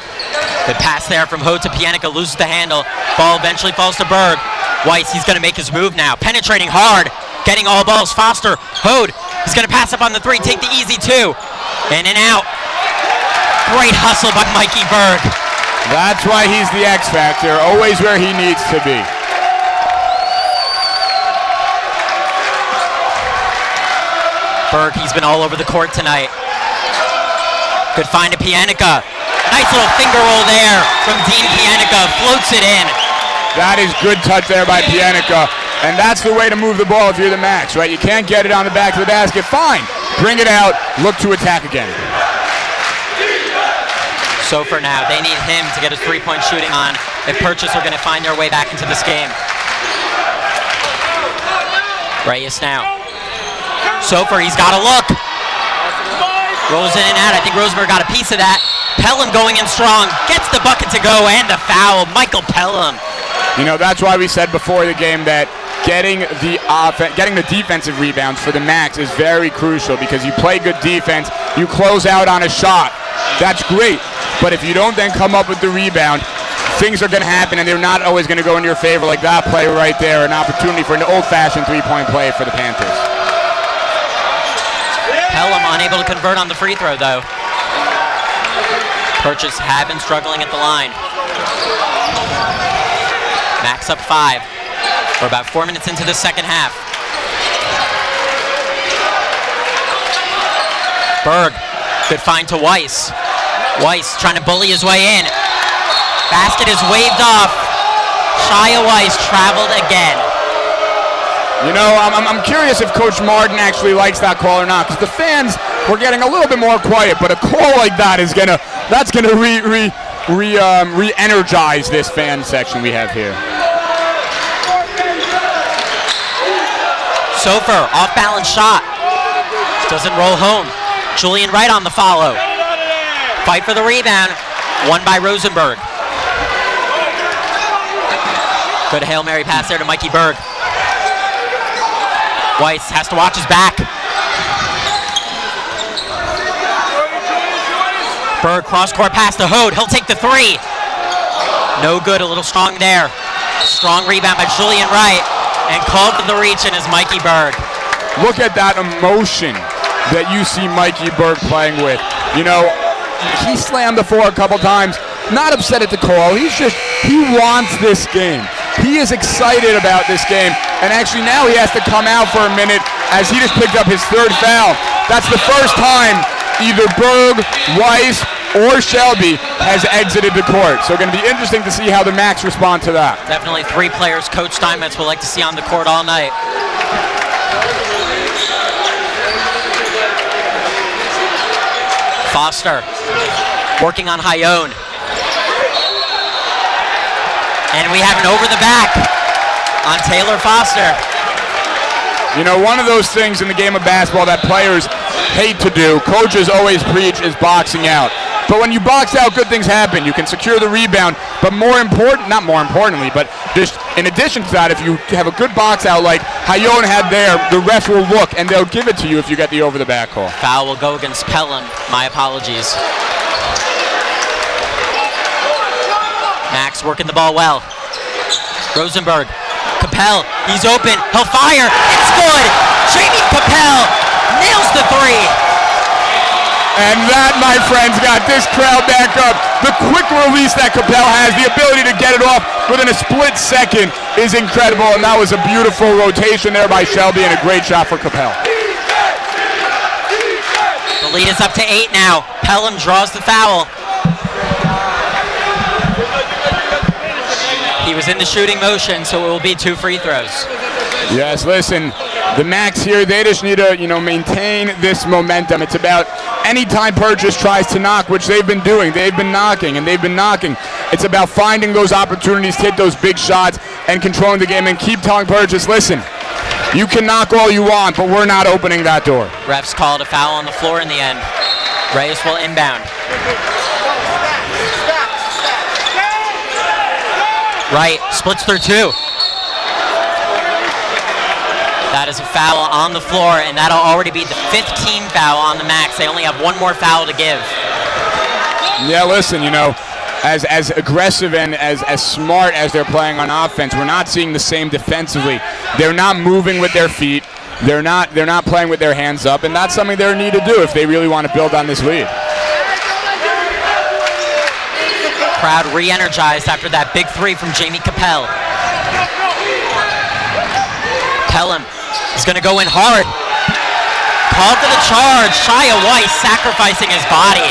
Good pass there from Hode to Pianica, loses the handle. Ball eventually falls to Berg. Weiss, he's going to make his move now. Penetrating hard, getting all balls. Foster, Hode, he's going to pass up on the 3, take the easy 2. In and out. Great hustle by Mikey Berg. That's why he's the X factor, always where he needs to be. Berg, he's been all over the court tonight. Good find to Pianica. Nice little finger roll there from Dean Pianica, floats it in. That is good touch there by Pianica, and that's the way to move the ball if you're the Macs, right? You can't get it on the back of the basket, fine. Bring it out, look to attack again. So for now, they need him to get his 3-point shooting on if Purchase are going to find their way back into this game. Reyes now. Sofer, he's got a look. Rolls in and out. I think Rosenberg got a piece of that. Pelham going in strong. Gets the bucket to go and the foul. Michael Pelham. That's why we said before the game that getting the defensive rebounds for the Macs is very crucial, because you play good defense, you close out on a shot. That's great. But if you don't then come up with the rebound, things are going to happen, and they're not always going to go in your favor, like that play right there, an opportunity for an old-fashioned 3-point play for the Panthers. Pelham unable to convert on the free throw, though. Purchase have been struggling at the line. Max up 5. We're about 4 minutes into the second half. Berg, good find to Weiss. Weiss trying to bully his way in. Basket is waved off. Shia Weiss traveled again. I'm curious if Coach Martin actually likes that call or not, because the fans were getting a little bit more quiet, but a call like that is gonna re-energize this fan section we have here. Sofer, off-balance shot. Doesn't roll home. Julian Wright on the follow. Fight for the rebound. Won by Rosenberg. Good Hail Mary pass there to Mikey Berg. Weiss has to watch his back. Berg cross-court pass to Hode. He'll take the three. No good, a little strong there. Strong rebound by Julian Wright. And called for the reach in is Mikey Berg. Look at that emotion that you see Mikey Berg playing with. You know, he slammed the floor a couple times. Not upset at the call. He wants this game. He is excited about this game. And actually now he has to come out for a minute as he just picked up his third foul. That's the first time either Berg, Weiss, or Shelby has exited the court. So going to be interesting to see how the Macs respond to that. Definitely three players Coach Steinmetz would like to see on the court all night. Foster working on Hayone. And we have an over the back on Taylor Foster. You know, one of those things in the game of basketball that players hate to do, coaches always preach, is boxing out. But when you box out, good things happen. You can secure the rebound, but not more importantly, but just in addition to that, if you have a good box out like Hayone had there, the refs will look and they'll give it to you if you get the over the back call. Foul will go against Pelham. My apologies. Max working the ball well. Rosenberg. Capel, he's open, he'll fire, it's good! Jamie Capel nails the three! And that, my friends, got this crowd back up. The quick release that Capel has, the ability to get it off within a split second is incredible, and that was a beautiful rotation there by Shelby and a great shot for Capel. The lead is up to 8 now. Pelham draws the foul. He was in the shooting motion, so it will be 2 free throws. Yes, listen, the Macs here, they just need to, maintain this momentum. It's about any time Purchase tries to knock, which they've been doing. They've been knocking, and they've been knocking. It's about finding those opportunities to hit those big shots and controlling the game and keep telling Purchase, listen, you can knock all you want, but we're not opening that door. Refs called a foul on the floor in the end. Reyes will inbound. Right, splits through 2. That is a foul on the floor, and that'll already be the 15th foul on the Macs. They only have one more foul to give. Yeah, listen, as aggressive and as smart as they're playing on offense, we're not seeing the same defensively. They're not moving with their feet. They're not playing with their hands up, and that's something they need to do if they really want to build on this lead. Crowd re-energized after that big 3 from Jamie Capel. Pelham is going to go in hard. Called for the charge. Shia Weiss sacrificing his body.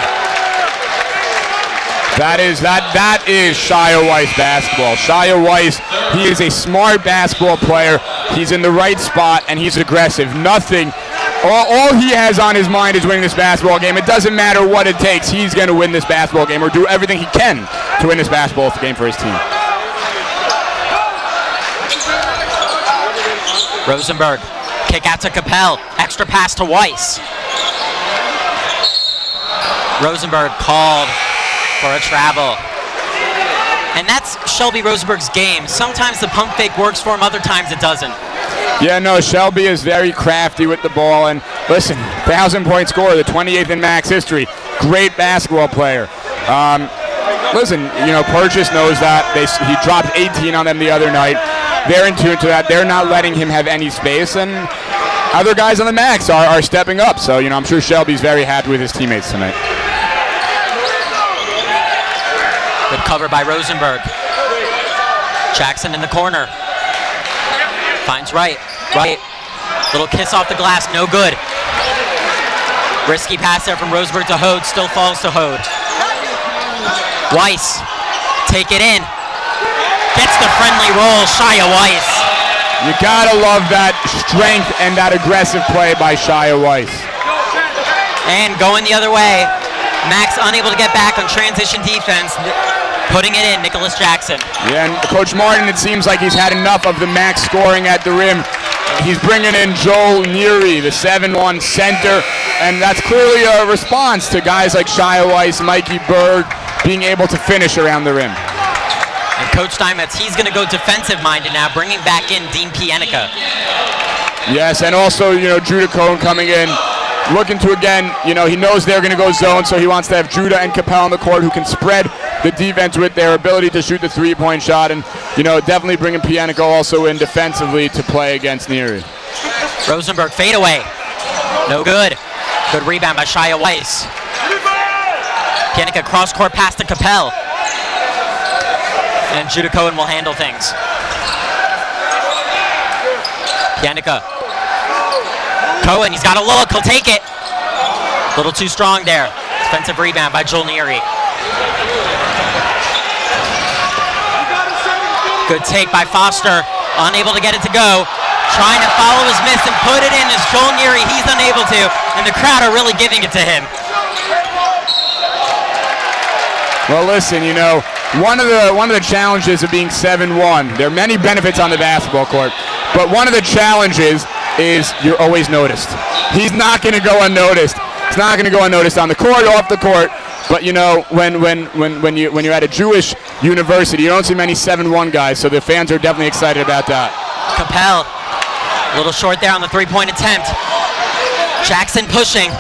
That is Shia Weiss basketball. Shia Weiss, he is a smart basketball player. He's in the right spot, and he's aggressive. All he has on his mind is winning this basketball game. It doesn't matter what it takes. He's going to win this basketball game or do everything he can to win this basketball game for his team. Rosenberg, kick out to Capel. Extra pass to Weiss. Rosenberg called for a travel. And that's Shelby Rosenberg's game. Sometimes the pump fake works for him, other times it doesn't. Yeah, no, Shelby is very crafty with the ball. And listen, 1,000-point scorer, the 28th in Macs history. Great basketball player. Listen, Purchase knows that. He dropped 18 on them the other night. They're in tune to that. They're not letting him have any space. And other guys on the Macs are stepping up. So, I'm sure Shelby's very happy with his teammates tonight. Good cover by Rosenberg. Jackson in the corner. Finds Wright. Little kiss off the glass, no good. Risky pass there from Rosenberg to Hode, still falls to Hode. Weiss, take it in. Gets the friendly roll, Shia Weiss. You gotta love that strength and that aggressive play by Shia Weiss. And going the other way, Max unable to get back on transition defense. Putting it in, Nicholas Jackson. Yeah, and Coach Martin, it seems like he's had enough of the Max scoring at the rim. He's bringing in Joel Neary, the 7-1 center, and that's clearly a response to guys like Shia Weiss, Mikey Berg being able to finish around the rim. And Coach Steinmetz, he's going to go defensive-minded now, bringing back in Dean Pienica. Yes, and also, Judah Cohen coming in, looking to, again, he knows they're going to go zone, so he wants to have Judah and Capel on the court who can spread the defense with their ability to shoot the three-point shot, and, definitely bringing Pienica also in defensively to play against Neary. Rosenberg fade away. No good. Good rebound by Shia Weiss. Pienica cross-court pass to Capel. And Judah Cohen will handle things. Pienica. Cohen, he's got a look, he'll take it. A little too strong there. Defensive rebound by Joel Neary. Good take by Foster, unable to get it to go. Trying to follow his miss and put it in is Joel Neary. He's unable to, and the crowd are really giving it to him. Well, listen, one of the challenges of being 7-1, there are many benefits on the basketball court, but one of the challenges is you're always noticed. He's not going to go unnoticed. It's not going to go unnoticed on the court, off the court. But when you're at a Jewish university, you don't see many 7-1 guys, so the fans are definitely excited about that. Capel, a little short there on the three-point attempt. Jackson pushing.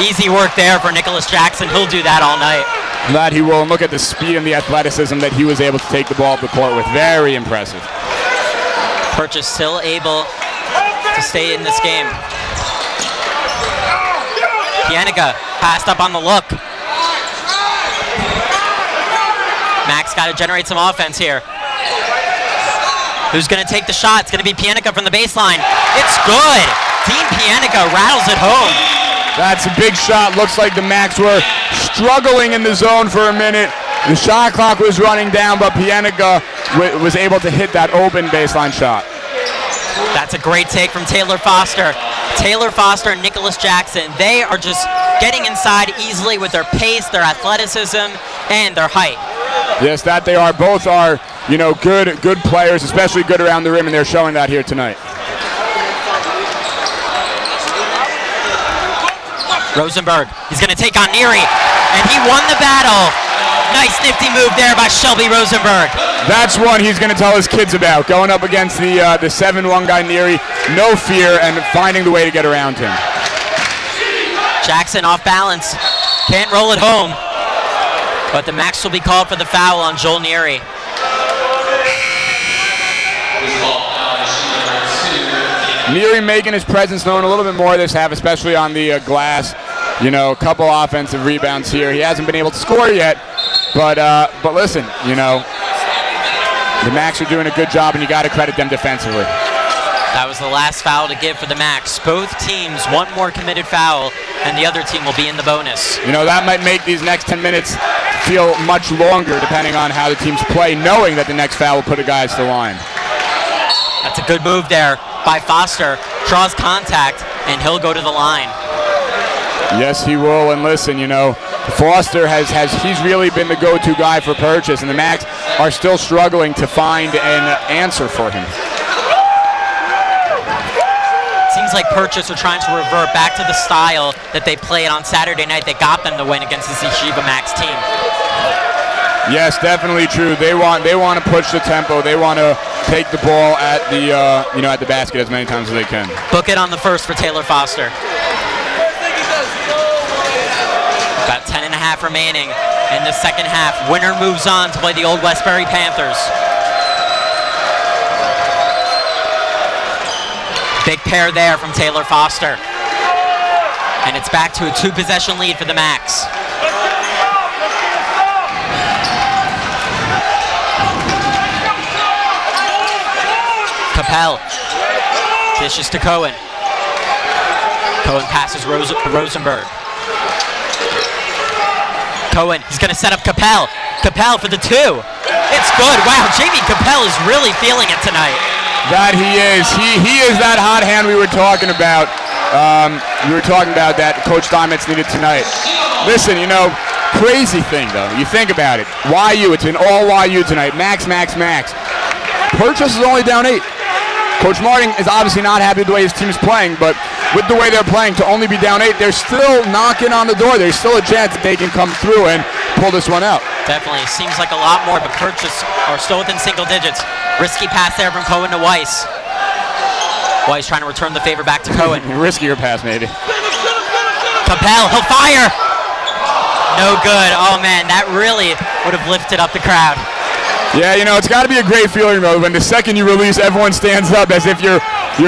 Easy work there for Nicholas Jackson. He'll do that all night. That he will, and look at the speed and the athleticism that he was able to take the ball up the court with. Very impressive. Purchase still able to stay in this game. Pienica passed up on the look. Max got to generate some offense here. Who's going to take the shot? It's going to be Pienica from the baseline. It's good. Dean Pienica rattles it home. That's a big shot. Looks like the Macs were struggling in the zone for a minute. The shot clock was running down, but Pienica was able to hit that open baseline shot. That's a great take from Taylor Foster. Taylor Foster and Nicholas Jackson, they are just getting inside easily with their pace, their athleticism, and their height. Yes, that they are. Both are, good players, especially good around the rim, and they're showing that here tonight. Rosenberg, he's going to take on Neary, and he won the battle. Nice nifty move there by Shelby Rosenberg. That's one he's going to tell his kids about, going up against the 7-1 guy Neary, no fear, and finding the way to get around him. Jackson off balance, can't roll it home, but the Max will be called for the foul on Joel Neary. Neary making his presence known a little bit more this half, especially on the glass. A couple offensive rebounds here. He hasn't been able to score yet, but listen, the Macs are doing a good job, and you got to credit them defensively. That was the last foul to give for the Macs. Both teams one more committed foul, and the other team will be in the bonus. That might make these next 10 minutes feel much longer, depending on how the teams play, knowing that the next foul will put a guy to the line. That's a good move there by Foster. Draws contact, and he'll go to the line. Yes, he will. And listen, Foster he's really been the go-to guy for Purchase, and the Macs are still struggling to find an answer for him. Seems like Purchase are trying to revert back to the style that they played on Saturday night that got them the win against this Yeshiva Max team. Yes, definitely true. They want to push the tempo. They want to take the ball at the at the basket as many times as they can. Book it on the first for Taylor Foster. About 10 and a half remaining in the second half. Winner moves on to play the Old Westbury Panthers. Big pair there from Taylor Foster. And it's back to a 2-possession lead for the Macs. Capel dishes to Cohen. Cohen passes Rosenberg. Cohen, he's going to set up Capel. Capel for the 2. It's good. Wow, Jamie Capel is really feeling it tonight. That he is. He is that hot hand we were talking about. That Coach Steinmetz needed tonight. Listen, crazy thing though. You think about it. YU, it's an all YU tonight. Max. Purchase is only down 8. Coach Martin is obviously not happy with the way his team is playing, but with the way they're playing, to only be down 8, they're still knocking on the door. There's still a chance that they can come through and pull this one out. Definitely. Seems like a lot more, but Purchase are still within single digits. Risky pass there from Cohen to Weiss. Weiss trying to return the favor back to Cohen. Riskier pass, maybe. Capel, he'll fire! No good. Oh man, that really would have lifted up the crowd. Yeah, you know, it's got to be a great feeling though when the second you release, everyone stands up as if you're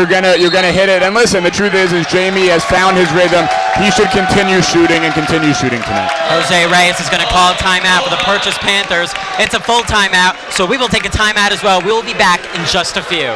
gonna hit it. And listen, the truth is Jamie has found his rhythm. He should continue shooting and continue shooting tonight. Jose Reyes is going to call a timeout for the Purchase Panthers. It's a full timeout, so we will take a timeout as well. We will be back in just a few.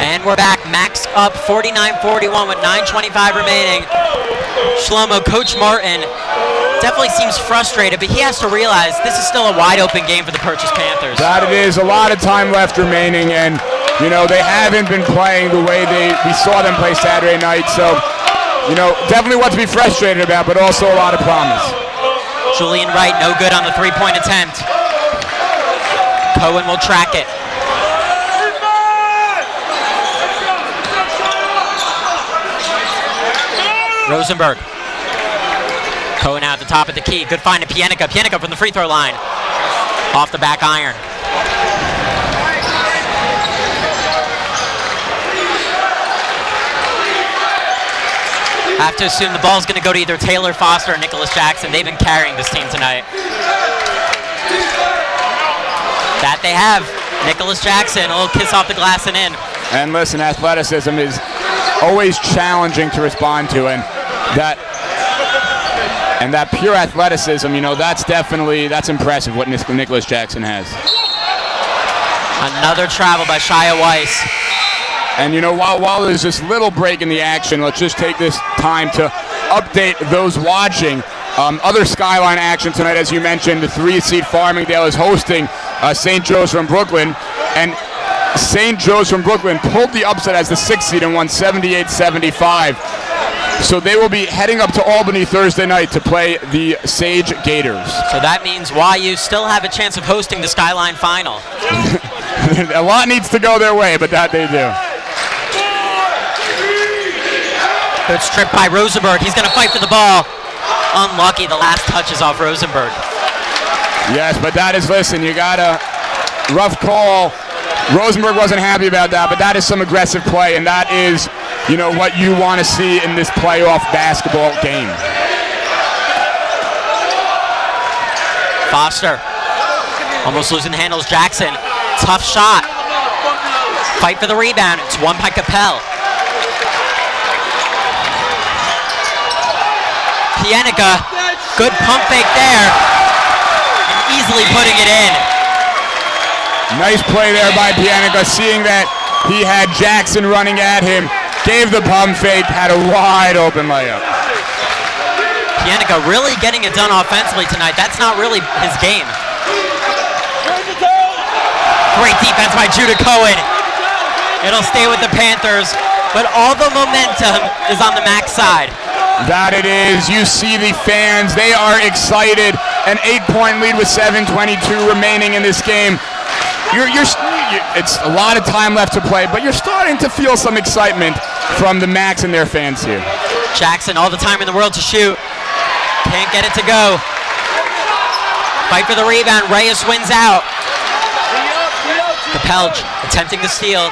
And we're back. Max up 49-41 with 9:25 remaining. Shlomo, Coach Martin definitely seems frustrated, but he has to realize this is still a wide open game for the Purchase Panthers. That it is. A lot of time left remaining, and you know they haven't been playing the way we saw them play Saturday night. So, you know, definitely what to be frustrated about, but also a lot of promise. Julian Wright, no good on the three-point attempt. Cohen will track it. Rosenberg. Cohen out at the top of the key. Good find to Pienica. Pienica from the free throw line. Off the back iron. Have to assume the ball's going to go to either Taylor Foster or Nicholas Jackson. They've been carrying this team tonight. That they have. Nicholas Jackson, a little kiss off the glass and in. And listen, athleticism is always challenging to respond to, and that pure athleticism, you know, that's impressive what Nicholas Jackson has. Another travel by Shia Weiss. And you know, while there's this little break in the action, let's just take this time to update those watching. Other Skyline action tonight, as you mentioned, the 3-seed Farmingdale is hosting St. Joe's from Brooklyn, and St. Joe's from Brooklyn pulled the upset as the 6th seed and won 78-75. So they will be heading up to Albany Thursday night to play the Sage Gators. So that means YU still have a chance of hosting the Skyline final. A lot needs to go their way, but that they do. Good strip by Rosenberg. He's going to fight for the ball. Unlucky, the last touch is off Rosenberg. Yes, but that is, listen, you got a rough call. Rosenberg wasn't happy about that, but that is some aggressive play, and that is, you know, what you want to see in this playoff basketball game. Foster almost losing the handles. Jackson, tough shot. Fight for the rebound. It's one by Capel. Pienica, good pump fake there, and easily putting it in. Nice play there by Pienica, seeing that he had Jackson running at him, gave the pump fake, had a wide open layup. Pienica really getting it done offensively tonight. That's not really his game. Great defense by Judah Cohen. It'll stay with the Panthers, but all the momentum is on the Mac side. That it is. You see the fans. They are excited. An 8-point lead with 7:22 remaining in this game. It's a lot of time left to play, but you're starting to feel some excitement from the Macs and their fans here. Jackson, all the time in the world to shoot. Can't get it to go. Fight for the rebound. Reyes wins out. Capel attempting to steal.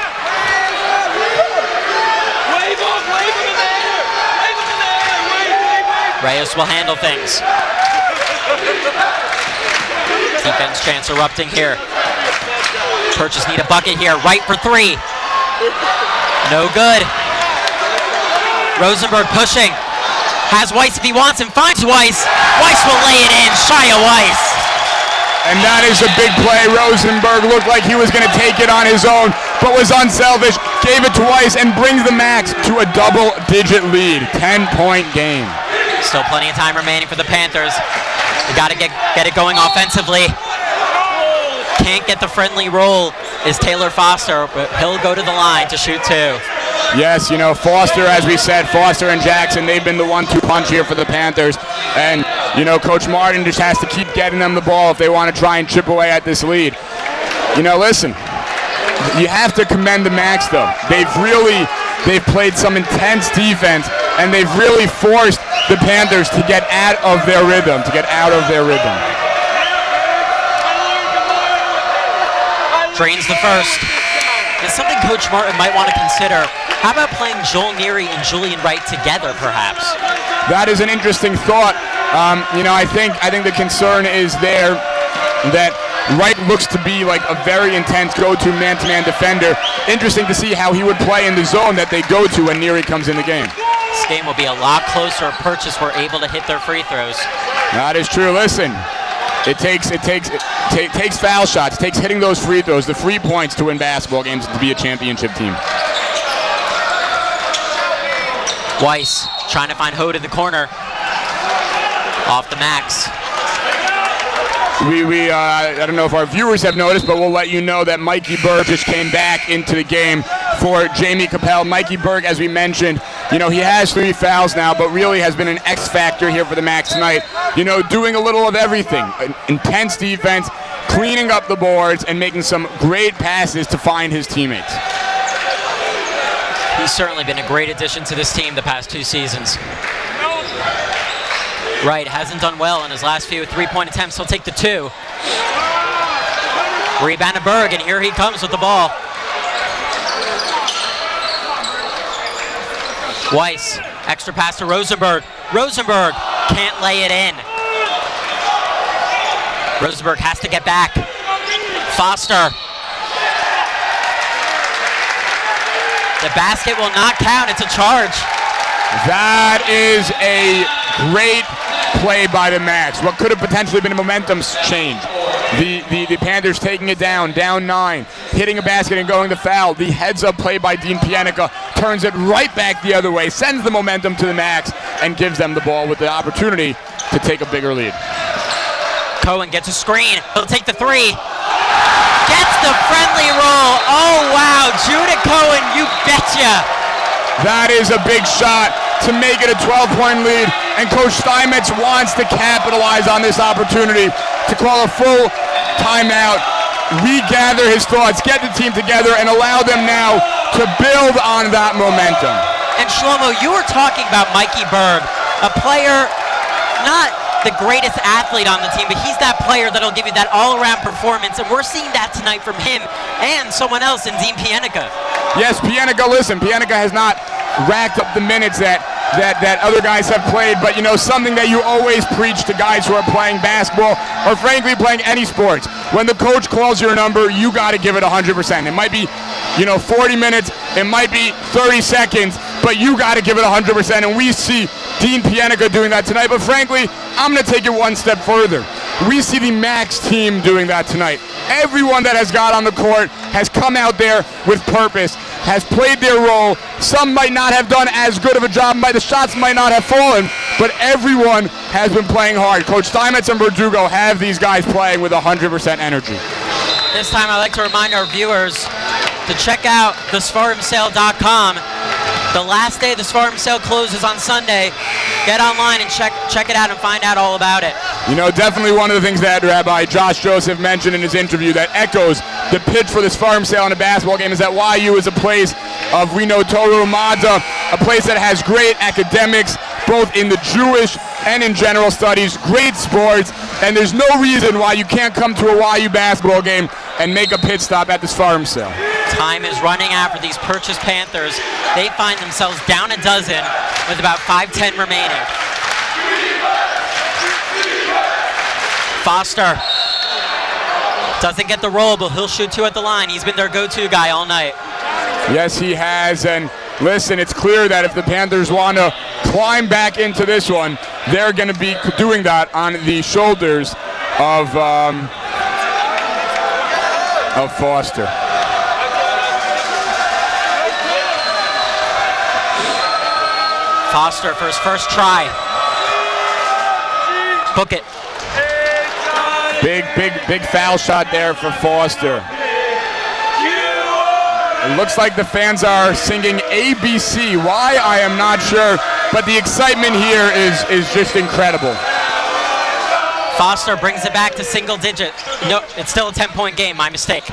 Reyes will handle things. Defense chance erupting here. Purchase need a bucket here. Right for three. No good. Rosenberg pushing. Has Weiss if he wants him. Finds Weiss. Weiss will lay it in. Shia Weiss. And that is a big play. Rosenberg looked like he was going to take it on his own, but was unselfish. Gave it to Weiss and brings the Macs to a double-digit lead. 10-point game. Still plenty of time remaining for the Panthers. They got to get it going offensively. Can't get the friendly roll is Taylor Foster, but he'll go to the line to shoot two. Yes, you know, Foster, as we said, Foster and Jackson, they've been the 1-2 punch here for the Panthers. And, you know, Coach Martin just has to keep getting them the ball if they want to try and chip away at this lead. You know, listen, you have to commend the Macs, though. They've played some intense defense, and they've really forced the Panthers to get out of their rhythm, Drains the first. It's something Coach Martin might want to consider. How about playing Joel Neary and Julian Wright together, perhaps? That is an interesting thought. You know, I think the concern is there that Wright looks to be like a very intense go-to man-to-man defender. Interesting to see how he would play in the zone that they go to when Neary comes in the game. This game will be a lot closer if Purchase were able to hit their free throws. That is true. Listen, it takes foul shots. It takes hitting those free throws, the free points to win basketball games and to be a championship team. Weiss trying to find Hode in the corner. Off the Macs. I don't know if our viewers have noticed, but we'll let you know that Mikey Berg just came back into the game for Jamie Capel. Mikey Berg, as we mentioned, you know, he has 3 fouls now, but really has been an X factor here for the Macs tonight. You know, doing a little of everything. Intense defense, cleaning up the boards, and making some great passes to find his teammates. He's certainly been a great addition to this team the past 2 seasons. Wright hasn't done well in his last few 3-point attempts. He'll take the 2. Rebound to Berg, and here he comes with the ball. Weiss, extra pass to Rosenberg. Rosenberg can't lay it in. Rosenberg has to get back. Foster. The basket will not count. It's a charge. That is a great play by the Macs. What could have potentially been a momentum change. The Panthers taking it down 9, hitting a basket and going to foul. The heads-up play by Dean Pienica turns it right back the other way, sends the momentum to the Macs, and gives them the ball with the opportunity to take a bigger lead. Cohen gets a screen. He'll take the 3. Gets the friendly roll. Oh, wow. Judah Cohen, you betcha. That is a big shot to make it a 12-point lead, and Coach Steinmetz wants to capitalize on this opportunity to call a full timeout, regather his thoughts, get the team together, and allow them now to build on that momentum. And Shlomo, you were talking about Mikey Berg, a player, not the greatest athlete on the team, but he's that player that'll give you that all-around performance, and we're seeing that tonight from him and someone else in Dean Pienica. Yes, Pienica, listen, Pienica has not racked up the minutes that other guys have played, but you know, something that you always preach to guys who are playing basketball or frankly playing any sports. When the coach calls your number, you got to give it 100%. It might be, you know, 40 minutes, it might be 30 seconds, but you got to give it 100%, and we see Dean Pienica doing that tonight. But frankly, I'm going to take it one step further. We see the Macs team doing that tonight. Everyone that has got on the court has come out there with purpose, has played their role. Some might not have done as good of a job, the shots might not have fallen, but everyone has been playing hard. Coach Steinmetz and Verdugo have these guys playing with 100% energy. This time I'd like to remind our viewers to check out thesfarimsale.com. The last day the Sfarim sale closes on Sunday. Get online and check it out and find out all about it. You know, definitely one of the things that Rabbi Josh Joseph mentioned in his interview that echoes the pitch for this Sfarim sale in a basketball game is that YU is a place of, we know, Torah Umadza, a place that has great academics, both in the Jewish and in general studies, great sports, and there's no reason why you can't come to a YU basketball game and make a pit stop at this farm sale. Time is running out for these Purchase Panthers. They find themselves down a dozen with about 5:10 remaining. Foster doesn't get the roll, but he'll shoot 2 at the line. He's been their go-to guy all night. Yes, he has, and listen, it's clear that if the Panthers want to climb back into this one, they're going to be doing that on the shoulders of Foster. Foster for his first try. Book it. Big foul shot there for Foster. It looks like the fans are singing ABC. Why, I am not sure, but the excitement here is just incredible. Foster brings it back to single digit. No, it's still a 10-point game, my mistake.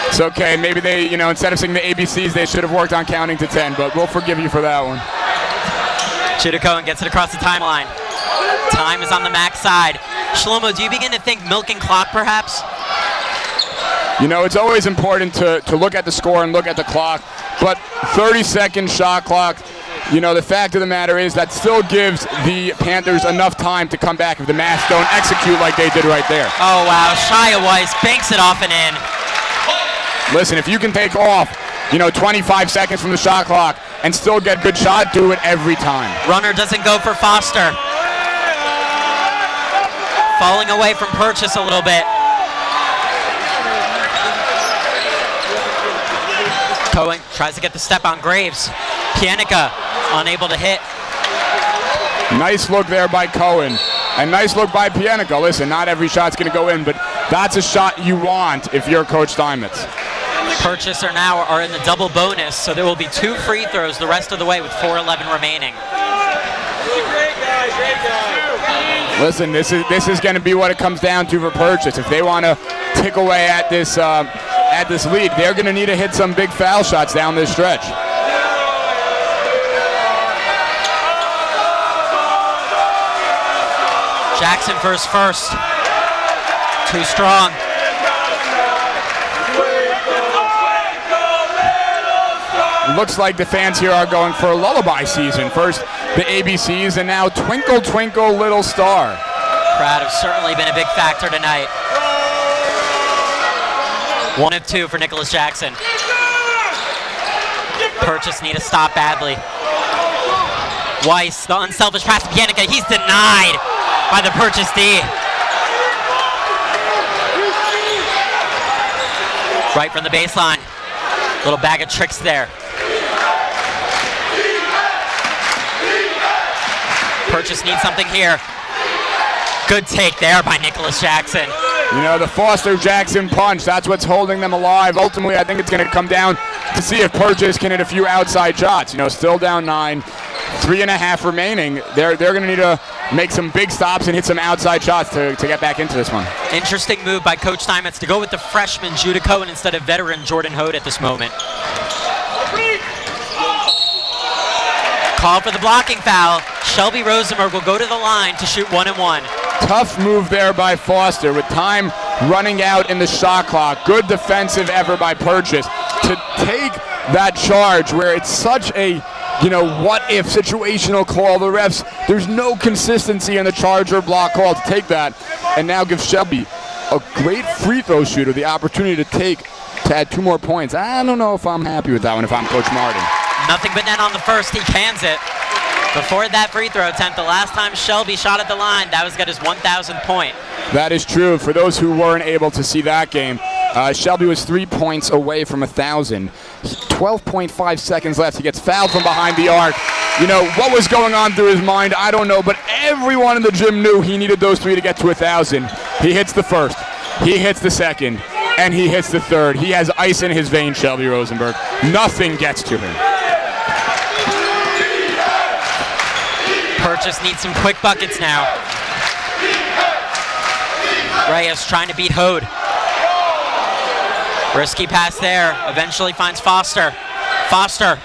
It's okay, maybe they, instead of singing the ABCs, they should have worked on counting to 10, but we'll forgive you for that one. Judah Cohen gets it across the timeline. Time is on the Mac side. Shlomo, do you begin to think milking clock perhaps? It's always important to look at the score and look at the clock, but 30-second shot clock, the fact of the matter is that still gives the Panthers enough time to come back if the Mavs don't execute like they did right there. Oh, wow. Shia Weiss banks it off and in. Listen, if you can take off, 25 seconds from the shot clock and still get good shot, do it every time. Runner doesn't go for Foster. Falling away from Purchase a little bit. Cohen tries to get the step on Graves. Pienica unable to hit. Nice look there by Cohen. And nice look by Pienica. Listen, not every shot's going to go in, but that's a shot you want if you're Coach Steinmetz. Purchase are in the double bonus, so there will be 2 free throws the rest of the way with 4:11 remaining. Listen, this is going to be what it comes down to for Purchase. If they want to tick away at this lead, they're going to need to hit some big foul shots down this stretch. Jackson for his first. Too strong. Looks like the fans here are going for a lullaby season. First the ABCs and now Twinkle Twinkle Little Star. Crowd have certainly been a big factor tonight. 1 of 2 for Nicholas Jackson. Purchase need a stop badly. Weiss, the unselfish pass to Pienica. He's denied by the Purchase D. Right from the baseline. Little bag of tricks there. Purchase needs something here. Good take there by Nicholas Jackson. The Foster-Jackson punch, that's what's holding them alive. Ultimately, I think it's going to come down to see if Purchase can hit a few outside shots. Still down 9, 3.5 remaining. They're going to need to make some big stops and hit some outside shots to get back into this one. Interesting move by Coach Steinmetz to go with the freshman Judah Cohen instead of veteran Jordan Hode at this moment. Call for the blocking foul. Shelby Rosenberg will go to the line to shoot 1 and 1. Tough move there by Foster with time running out in the shot clock. Good defensive effort by Purchase to take that charge where it's such a, what-if situational call. The refs, there's no consistency in the charge or block call to take that and now give Shelby, a great free throw shooter, the opportunity to add 2 more points. I don't know if I'm happy with that one if I'm Coach Martin. Nothing but net on the first. He cans it. Before that free throw attempt, the last time Shelby shot at the line, that was got his 1,000th point. That is true. For those who weren't able to see that game, Shelby was 3 points away from 1,000. 12.5 seconds left. He gets fouled from behind the arc. What was going on through his mind, I don't know, but everyone in the gym knew he needed those 3 to get to 1,000. He hits the first. He hits the second. And he hits the third. He has ice in his veins, Shelby Rosenberg. Nothing gets to him. Purchase needs some quick buckets now. Reyes trying to beat Hode. Risky pass there. Eventually finds Foster. Foster.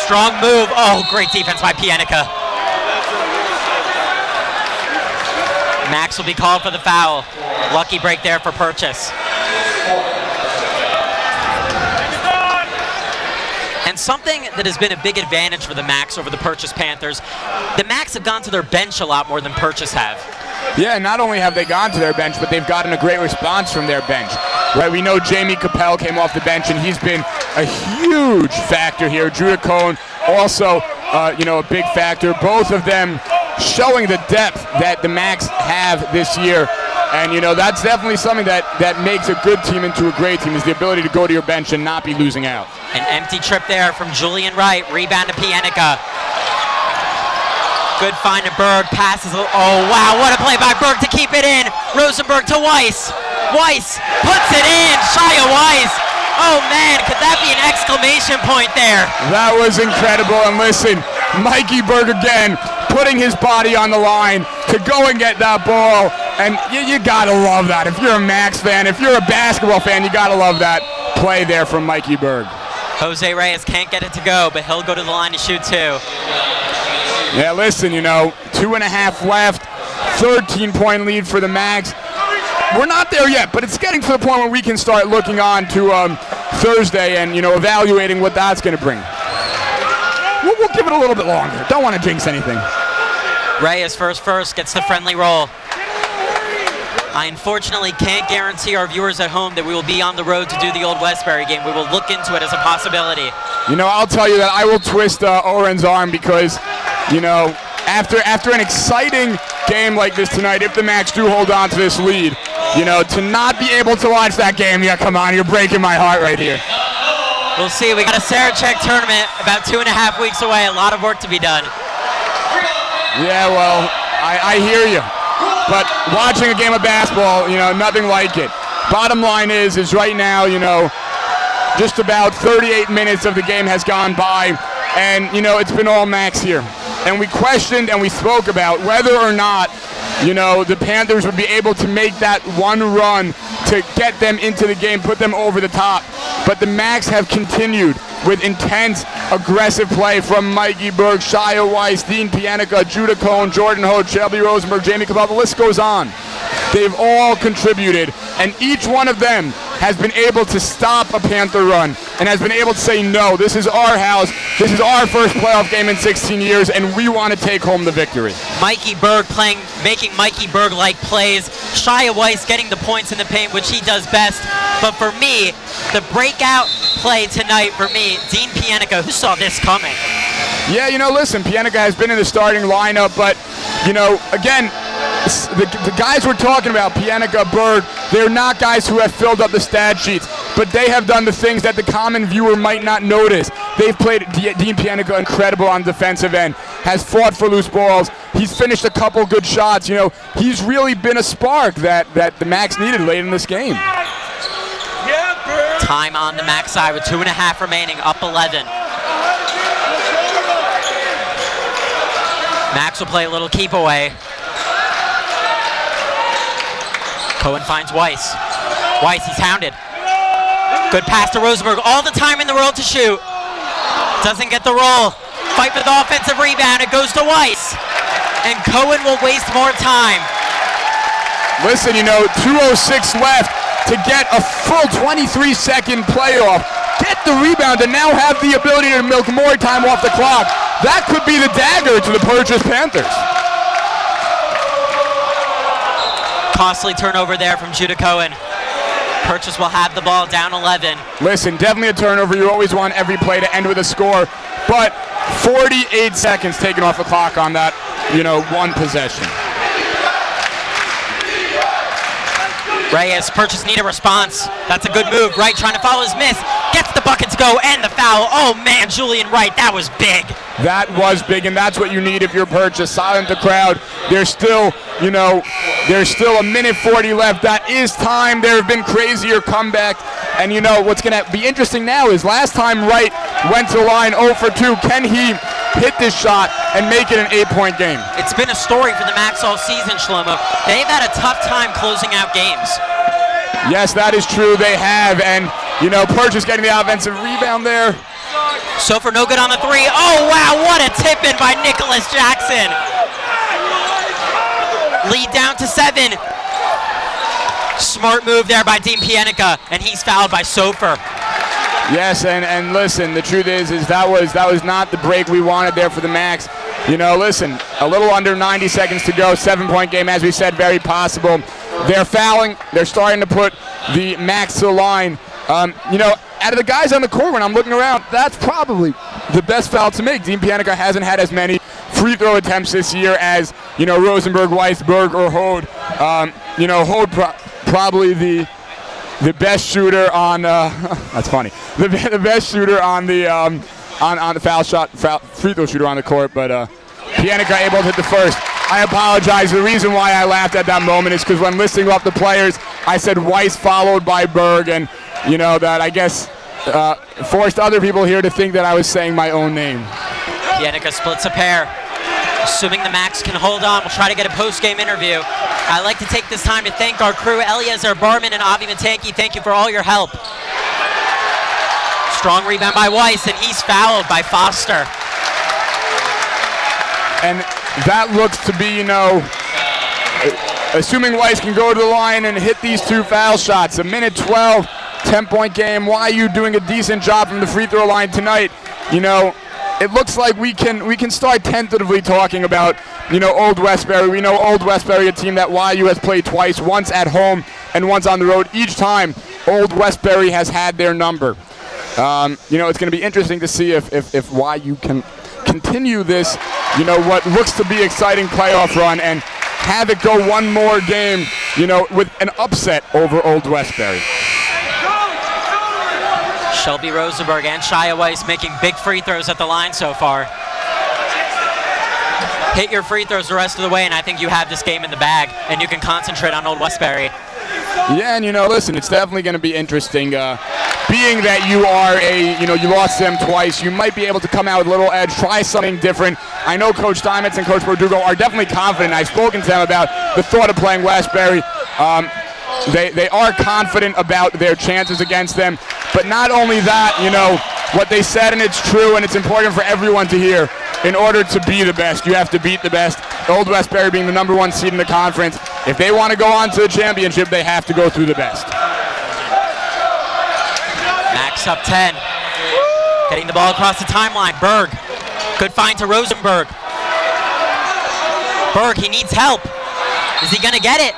Strong move. Oh, great defense by Pienica. Max will be called for the foul. Lucky break there for Purchase. And something that has been a big advantage for the Macs over the Purchase Panthers, the Macs have gone to their bench a lot more than Purchase have. Yeah, not only have they gone to their bench, but they've gotten a great response from their bench. Right, we know Jamie Capel came off the bench, and he's been a huge factor here. Judah Cohn also, a big factor. Both of them showing the depth that the Macs have this year. And, that's definitely something that makes a good team into a great team, is the ability to go to your bench and not be losing out. An empty trip there from Julian Wright. Rebound to Pienica. Good find to Berg. Passes. Oh, wow. What a play by Berg to keep it in. Rosenberg to Weiss. Weiss puts it in. Shia Weiss. Oh, man. Could that be an exclamation point there? That was incredible. And listen, Mikey Berg again putting his body on the line to go and get that ball. And you got to love that. If you're a Macs fan, if you're a basketball fan, you got to love that play there from Mikey Berg. Jose Reyes can't get it to go, but he'll go to the line to shoot too. Yeah, listen, 2.5 left, 13-point lead for the Macs. We're not there yet, but it's getting to the point where we can start looking on to Thursday and, evaluating what that's going to bring. We'll give it a little bit longer. Don't want to jinx anything. Reyes first gets the friendly roll. I unfortunately can't guarantee our viewers at home that we will be on the road to do the Old Westbury game. We will look into it as a possibility. I'll tell you that I will twist Oren's arm because, after an exciting game like this tonight, if the Macs do hold on to this lead, to not be able to watch that game, yeah, come on, you're breaking my heart right here. We'll see. We got a Sarachek tournament about 2.5 weeks away. A lot of work to be done. Yeah, well, I hear you. But watching a game of basketball, nothing like it. Bottom line is right now, just about 38 minutes of the game has gone by, and, it's been all Macs here. And we questioned and we spoke about whether or not, the Panthers would be able to make that one run to get them into the game, put them over the top. But the Macs have continued with intense, aggressive play from Mikey Berg, Shia Weiss, Dean Pienica, Judah Cohn, Jordan Holt, Shelby Rosenberg, Jamie Cabal. The list goes on. They've all contributed, and each one of them has been able to stop a Panther run and has been able to say, no, this is our house, this is our first playoff game in 16 years, and we want to take home the victory. Mikey Berg making Mikey Berg-like plays. Shia Weiss getting the points in the paint, which he does best. But for me, the breakout play tonight for me, Dean Pienica, who saw this coming? Yeah, listen, Pienica has been in the starting lineup, but, again, the guys we're talking about, Pienica, Berg, they're not guys who have filled up the stat sheets, but they have done the things that the common viewer might not notice. They've played Dean Pienica incredible on the defensive end, has fought for loose balls. He's finished a couple good shots. He's really been a spark that the Macs needed late in this game. Time on the Mac side with 2.5 remaining, up 11. Max will play a little keep away. Cohen finds Weiss. Weiss, he's hounded. Good pass to Rosenberg. All the time in the world to shoot. Doesn't get the roll. Fight for the offensive rebound. It goes to Weiss. And Cohen will waste more time. Listen, 2:06 left to get a full 23-second playoff. Get the rebound and now have the ability to milk more time off the clock. That could be the dagger to the Purchase Panthers. Costly turnover there from Judah Cohen. Purchase will have the ball down 11. Listen, definitely a turnover. You always want every play to end with a score. But 48 seconds taken off the clock on that, one possession. Reyes, Purchase need a response. That's a good move. Wright trying to follow his miss. Gets the bucket to go and the foul. Oh man, Julian Wright, that was big. That was big, and that's what you need if you're Purchase. Silent the crowd. There's still, there's still a minute 40 left. That is time. There have been crazier comebacks. And what's going to be interesting now is last time Wright went to the line 0 for 2. Can he hit this shot and make it an 8-point game? It's been a story for the Macs all season, Shlomo. They've had a tough time closing out games. Yes, that is true. They have. And, Purchase getting the offensive rebound there. So for no good on the three. Oh, wow, what a tip-in by Nicholas Jackson. Lead down to 7. Smart move there by Dean Pienica, and he's fouled by Sofer. Yes, and listen, the truth is that was not the break we wanted there for the Macs. You know, listen, a little under 90 seconds to go, 7-point game, as we said, very possible. They're fouling. They're starting to put the Macs to the line. You know, out of the guys on the court, when I'm looking around, that's probably the best foul to make. Dean Pienica hasn't had as many free throw attempts this year as, you know, Rosenberg, Weisberg, or Hode. You know, Hode probably the best shooter on. That's funny. The best shooter on the on the free throw shooter on the court, but Pienica able to hit the first. I apologize. The reason why I laughed at that moment is because when listing off the players, I said Weiss followed by Berg, and you know that I guess forced other people here to think that I was saying my own name. Pienica splits a pair. Assuming the Macs can hold on, we'll try to get a post-game interview. I'd like to take this time to thank our crew, Eliezer Barman and Avi Matanki. Thank you for all your help. Strong rebound by Weiss, and he's fouled by Foster. And that looks to be, you know, assuming Weiss can go to the line and hit these 2 foul shots. A minute 12, 10-point game. Why are you doing a decent job from the free throw line tonight? You know, it looks like we can start tentatively talking about, you know, Old Westbury. We know Old Westbury, a team that YU has played twice, once at home and once on the road. Each time, Old Westbury has had their number. You know, it's going to be interesting to see if YU can continue this, you know, what looks to be exciting playoff run and have it go one more game, you know, with an upset over Old Westbury. Shelby Rosenberg and Shia Weiss making big free throws at the line so far. Hit your free throws the rest of the way, and I think you have this game in the bag, and you can concentrate on Old Westbury. Yeah, and you know, listen, it's definitely going to be interesting. Being that you are you lost them twice, you might be able to come out with a little edge, try something different. I know Coach Steinmetz and Coach Verdugo are definitely confident. I've spoken to them about the thought of playing Westbury. They are confident about their chances against them. But not only that, you know, what they said, and it's true, and it's important for everyone to hear, in order to be the best, you have to beat the best. Old Westbury being the #1 seed in the conference, if they want to go on to the championship, they have to go through the best. Max up 10. Getting the ball across the timeline. Berg. Good find to Rosenberg. Berg, he needs help. Is he going to get it?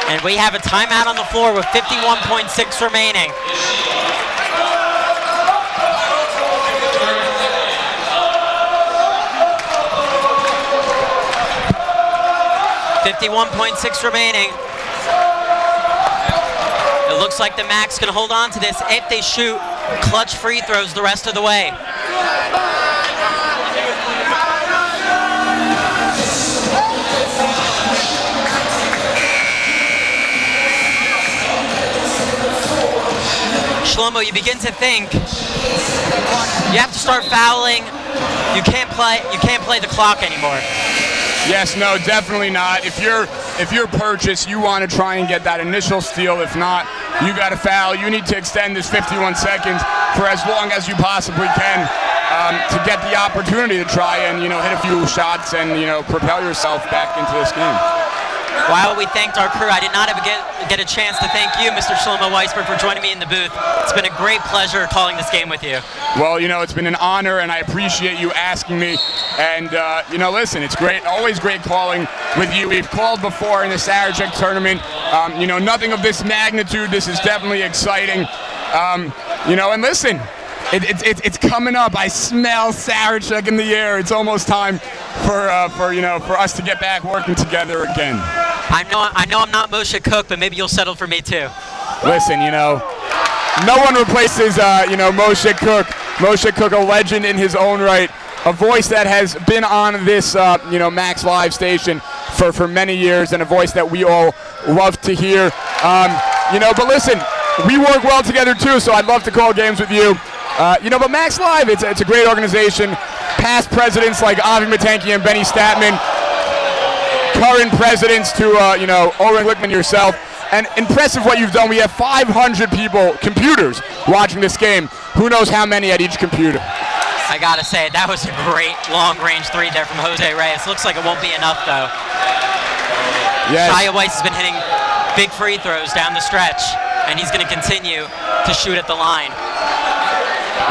And we have a timeout on the floor with 51.6 remaining. .6 remaining. It looks like the Macs can hold on to this if they shoot clutch free throws the rest of the way. Shlomo, you begin to think you have to start fouling. You can't play the clock anymore. Yes, no, definitely not. If you're Purchase, you want to try and get that initial steal. If not, you got to foul. You need to extend this 51 seconds for as long as you possibly can to get the opportunity to try and, you know, hit a few shots and, you know, propel yourself back into this game. While we thanked our crew, I did not ever get a chance to thank you, Mr. Shlomo Weisberg, for joining me in the booth. It's been a great pleasure calling this game with you. Well, you know, it's been an honor, and I appreciate you asking me. And, you know, listen, it's great, always great calling with you. We've called before in the Sarachek tournament. You know, nothing of this magnitude. This is definitely exciting. You know, and listen, it's coming up. I smell Sarachek in the air. It's almost time for us to get back working together again. I know I'm not Moshe Cook, but maybe you'll settle for me too. Listen, you know, no one replaces Moshe Cook. Moshe Cook, a legend in his own right, a voice that has been on this Macslive station for many years, and a voice that we all love to hear. But listen, we work well together too, so I'd love to call games with you. But Macslive, it's a great organization. Past presidents like Avi Matanki and Benny Statman, current presidents to Oren Glickman, yourself, and impressive what you've done. We have 500 computers watching this game. Who knows how many at each computer? I gotta say, that was a great long-range three there from Jose Reyes. Looks like it won't be enough, though. Yes. Shia Weiss has been hitting big free throws down the stretch, and he's going to continue to shoot at the line.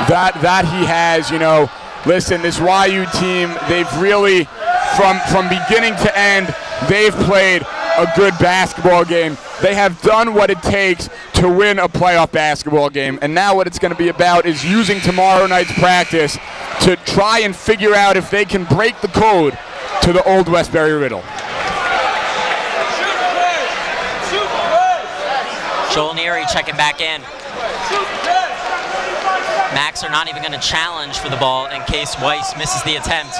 That he has, you know. Listen, this YU team, they've really, from beginning to end, they've played a good basketball game. They have done what it takes to win a playoff basketball game. And now what it's going to be about is using tomorrow night's practice to try and figure out if they can break the code to the old Westbury Riddle. Joel Neary checking back in. Macs are not even going to challenge for the ball in case Weiss misses the attempt.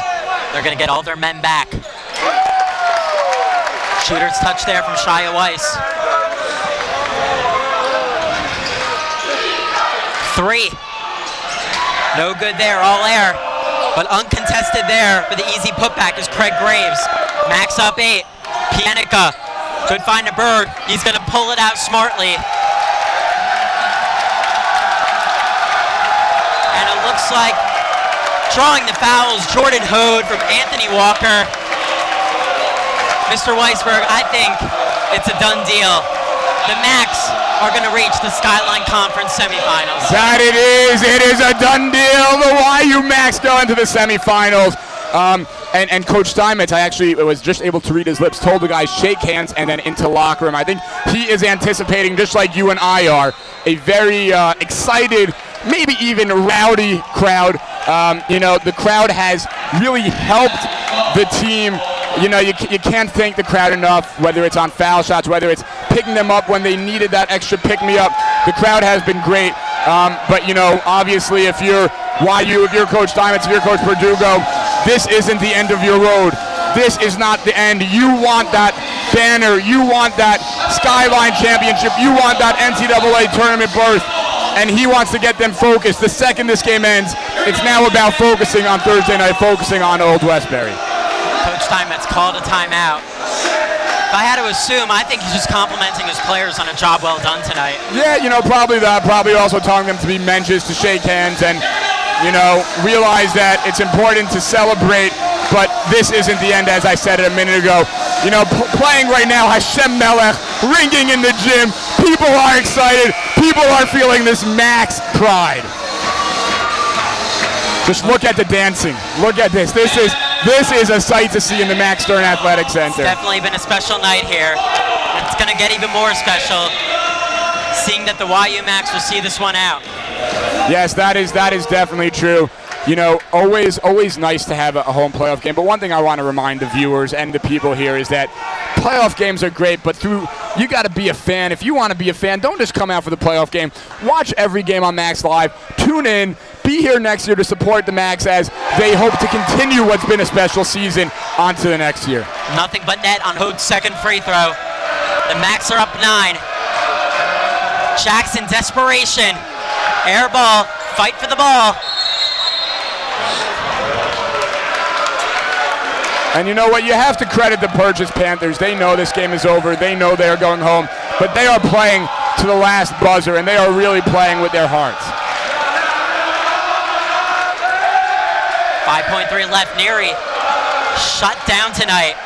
They're going to get all their men back. Shooter's touch there from Shia Weiss. 3. No good there, all air. But uncontested there for the easy putback is Craig Graves. Max up 8. Pianica could find a bird. He's going to pull it out smartly. And it looks like drawing the fouls, Jordan Hode from Anthony Walker. Mr. Weisberg, I think it's a done deal. The Macs are going to reach the Skyline Conference semifinals. That it is a done deal. The YU Macs go into the semifinals. And Coach Steinmetz, I actually was just able to read his lips, told the guys shake hands and then into locker room. I think he is anticipating, just like you and I are, a very excited, maybe even rowdy crowd. You know, the crowd has really helped the team. You know, you can't thank the crowd enough, whether it's on foul shots, whether it's picking them up when they needed that extra pick-me-up. The crowd has been great. But, you know, obviously if you're YU, if you're Coach Steinmetz, if you're Coach Verdugo, this isn't the end of your road. This is not the end. You want that banner. You want that Skyline Championship. You want that NCAA tournament berth. And he wants to get them focused. The second this game ends, it's now about focusing on Thursday night, focusing on Old Westbury. Coach Steinmetz called a timeout. If I had to assume, I think he's just complimenting his players on a job well done tonight. Yeah, you know, probably that. Probably also telling them to be menschs, to shake hands, and, you know, realize that it's important to celebrate, but this isn't the end, as I said it a minute ago. You know, playing right now, Hashem Melech, ringing in the gym. People are excited. People are feeling this Max pride. Just look at the dancing. Look at this. This is a sight to see in the Max Stern Athletic Center. It's definitely been a special night here. It's going to get even more special, seeing that the YU Max will see this one out. Yes, that is definitely true. You know, always nice to have a home playoff game. But one thing I want to remind the viewers and the people here is that playoff games are great, but you got to be a fan. If you want to be a fan, don't just come out for the playoff game. Watch every game on Macslive. Tune in. Be here next year to support the Macs as they hope to continue what's been a special season on to the next year. Nothing but net on Hode's second free throw. The Macs are up 9. Jackson, desperation. Air ball, fight for the ball. And you know what? You have to credit the Purchase Panthers. They know this game is over. They know they are going home. But they are playing to the last buzzer, and they are really playing with their hearts. 5.3 left. Neary shut down tonight.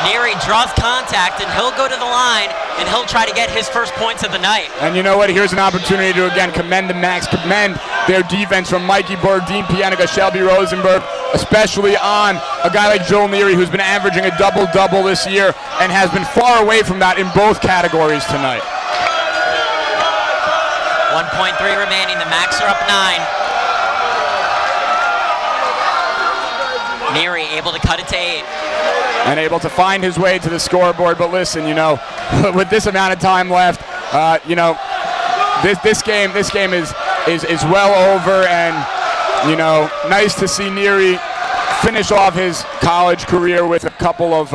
Neary draws contact, and he'll go to the line, and he'll try to get his first points of the night. And you know what? Here's an opportunity to, again, commend the Macs, commend their defense from Mikey Berg, Dean Pianica, Shelby Rosenberg, especially on a guy like Joel Neary, who's been averaging a double-double this year and has been far away from that in both categories tonight. 1.3 remaining. The Macs are up 9. Neary able to cut it to 8. And able to find his way to the scoreboard. But listen, you know, with this amount of time left, you know, this game is well over, and you know, nice to see Neary finish off his college career with a couple of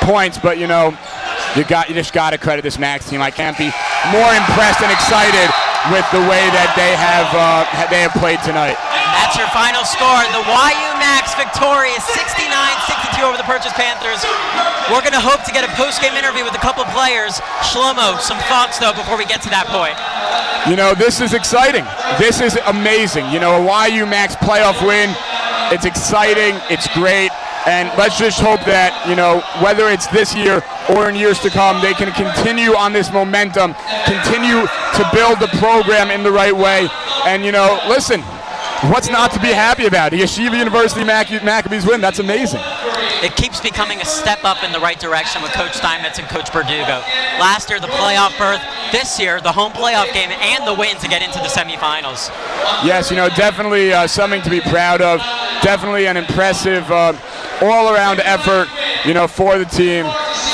points. But you know, you just got to credit this Macs team. I can't be more impressed and excited with the way that they have played tonight. That's your final score. The YU Macs victorious 69-62 over the Purchase Panthers. We're going to hope to get a post-game interview with a couple of players. Shlomo, some thoughts though before we get to that point. You know, this is exciting. This is amazing. You know, a YU Max playoff win. It's exciting. It's great. And let's just hope that, you know, whether it's this year or in years to come, they can continue on this momentum, continue to build the program in the right way. And, you know, listen, what's not to be happy about? The Yeshiva University Maccabees win. That's amazing. It keeps becoming a step up in the right direction with Coach Steinmetz and Coach Verdugo. Last year, the playoff berth. This year, the home playoff game and the win to get into the semifinals. Yes, you know, definitely something to be proud of. Definitely an impressive all-around effort, you know, for the team,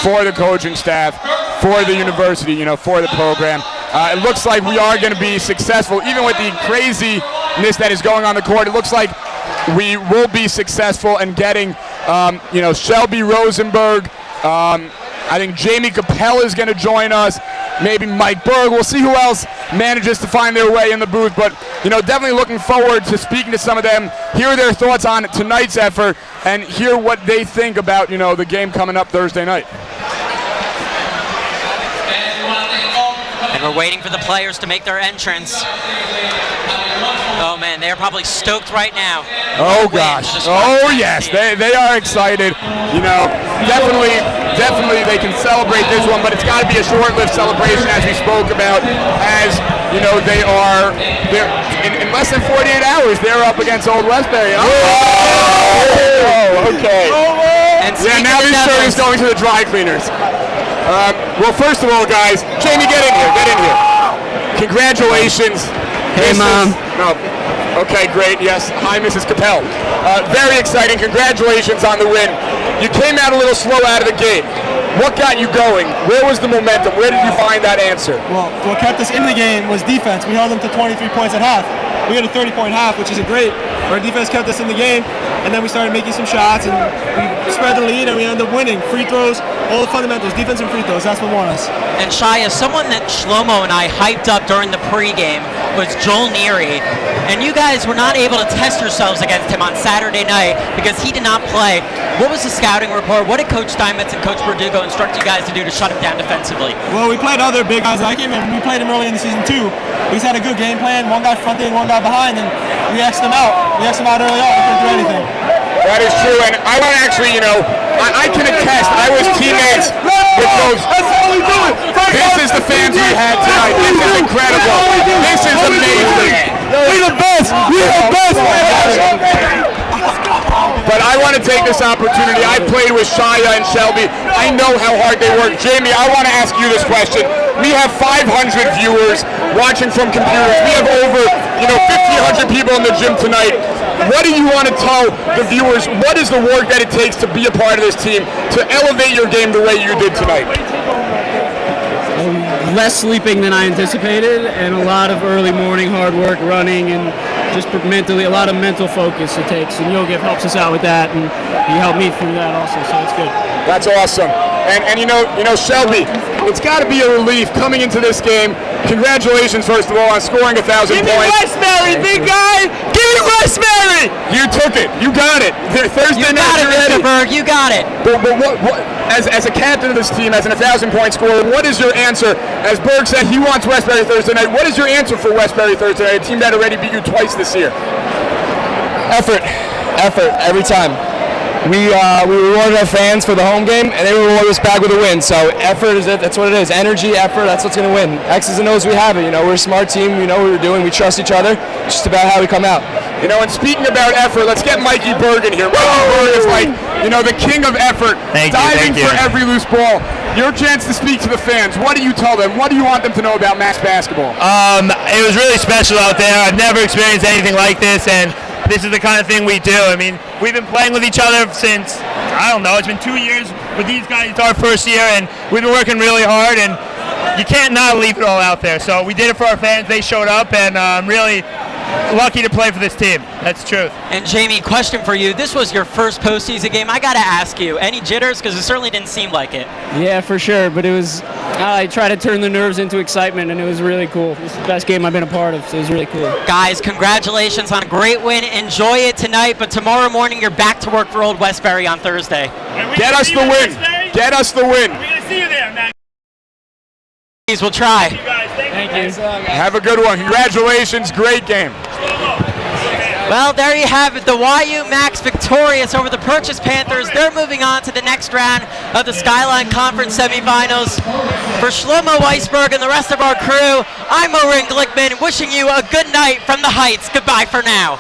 for the coaching staff, for the university, you know, for the program. It looks like we are going to be successful, even with the craziness that is going on the court. It looks like we will be successful in getting, you know, Shelby Rosenberg. I think Jamie Capella is going to join us. Maybe Mike Berg. We'll see who else manages to find their way in the booth. But, you know, definitely looking forward to speaking to some of them, hear their thoughts on tonight's effort, and hear what they think about, you know, the game coming up Thursday night. And we're waiting for the players to make their entrance. Oh man, they're probably stoked right now. Oh gosh. Oh yes, they are excited. You know, definitely they can celebrate this one, but it's got to be a short-lived celebration, as we spoke about. As you know, they're in less than 48 hours. They're up against Old Westbury. Oh, okay. And Yeah, now this shirt is going to the dry cleaners. Well, first of all, guys, Jamie, get in here. Get in here. Congratulations. Hey, Mom. Okay, great. Yes. Hi, Mrs. Capel. Very exciting. Congratulations on the win. You came out a little slow out of the gate. What got you going? Where was the momentum? Where did you find that answer? Well, what kept us in the game was defense. We held them to 23 points at half. We had a 30-point half, which isn't great. Our defense kept us in the game, and then we started making some shots, and we spread the lead, and we ended up winning. Free throws, all the fundamentals, defense and free throws, that's what won us. And Shia, someone that Shlomo and I hyped up during the pregame was Joel Neary. And you guys were not able to test yourselves against him on Saturday night because he did not play. What was the scouting report? What did Coach Steinmetz and Coach Verdugo instruct you guys to do to shut him down defensively? Well, we played other big guys like him, and we played him early in the season too. We just had a good game plan, one guy fronting, one guy behind, and we X'd them out. We X'd them out early on, we couldn't do anything. That is true, and I want to actually, you know, I can attest, I was teammates with those. This is the fans we had tonight. This is incredible. This is amazing. We're the best! We're the best! But I want to take this opportunity. I played with Shia and Shelby. I know how hard they work. Jamie, I want to ask you this question. We have 500 viewers watching from computers. We have over, 1,500 people in the gym tonight. What do you want to tell the viewers? What is the work that it takes to be a part of this team, to elevate your game the way you did tonight? Less sleeping than I anticipated, and a lot of early morning hard work, running, and just mentally, a lot of mental focus it takes. And Yogev helps us out with that, and he helped me through that also, so it's good. That's awesome. And you know, Shelby, it's got to be a relief coming into this game. Congratulations, first of all, on scoring 1,000 points. Give me Westbury, big guy! Give me Westbury! You took it. You got it. Thursday You got it, Mr. Berg. You got it. But what, as a captain of this team, as an 1,000-point scorer, what is your answer? As Berg said, he wants Westbury Thursday night. What is your answer for Westbury Thursday night, a team that already beat you twice this year? Effort, every time. We rewarded our fans for the home game, and they rewarded us back with a win. So effort is it. That's what it is. Energy, effort. That's what's going to win. X's and O's, we have it. We're a smart team. We know what we're doing. We trust each other. It's just about how we come out. And speaking about effort, let's get Mikey Berg in here. Mikey Berg is like, the king of effort, diving for every loose ball. Your chance to speak to the fans. What do you tell them? What do you want them to know about Max basketball? It was really special out there. I've never experienced anything like this, and this is the kind of thing we do. I mean, we've been playing with each other since, it's been 2 years with these guys. It's our first year, and we've been working really hard, and you can't not leave it all out there. So we did it for our fans. They showed up, and I'm really lucky to play for this team. That's the truth. And Jamie, question for you. This was your first postseason game. I got to ask you, any jitters? Because it certainly didn't seem like it. Yeah, for sure, but it was, I tried to turn the nerves into excitement, and it was really cool. It's the best game I've been a part of, so it was really cool. Guys, congratulations on a great win. Enjoy it tonight, but tomorrow morning you're back to work for Old Westbury on Thursday. Get us the win. Get us the win. We're going to see you there, man. We'll try. Thank you. Have a good one. Congratulations. Great game. Well, there you have it. The YU Macs victorious over the Purchase Panthers. They're moving on to the next round of the Skyline Conference semifinals. For Shlomo Weisberg and the rest of our crew, I'm Oren Glickman, wishing you a good night from the Heights. Goodbye for now.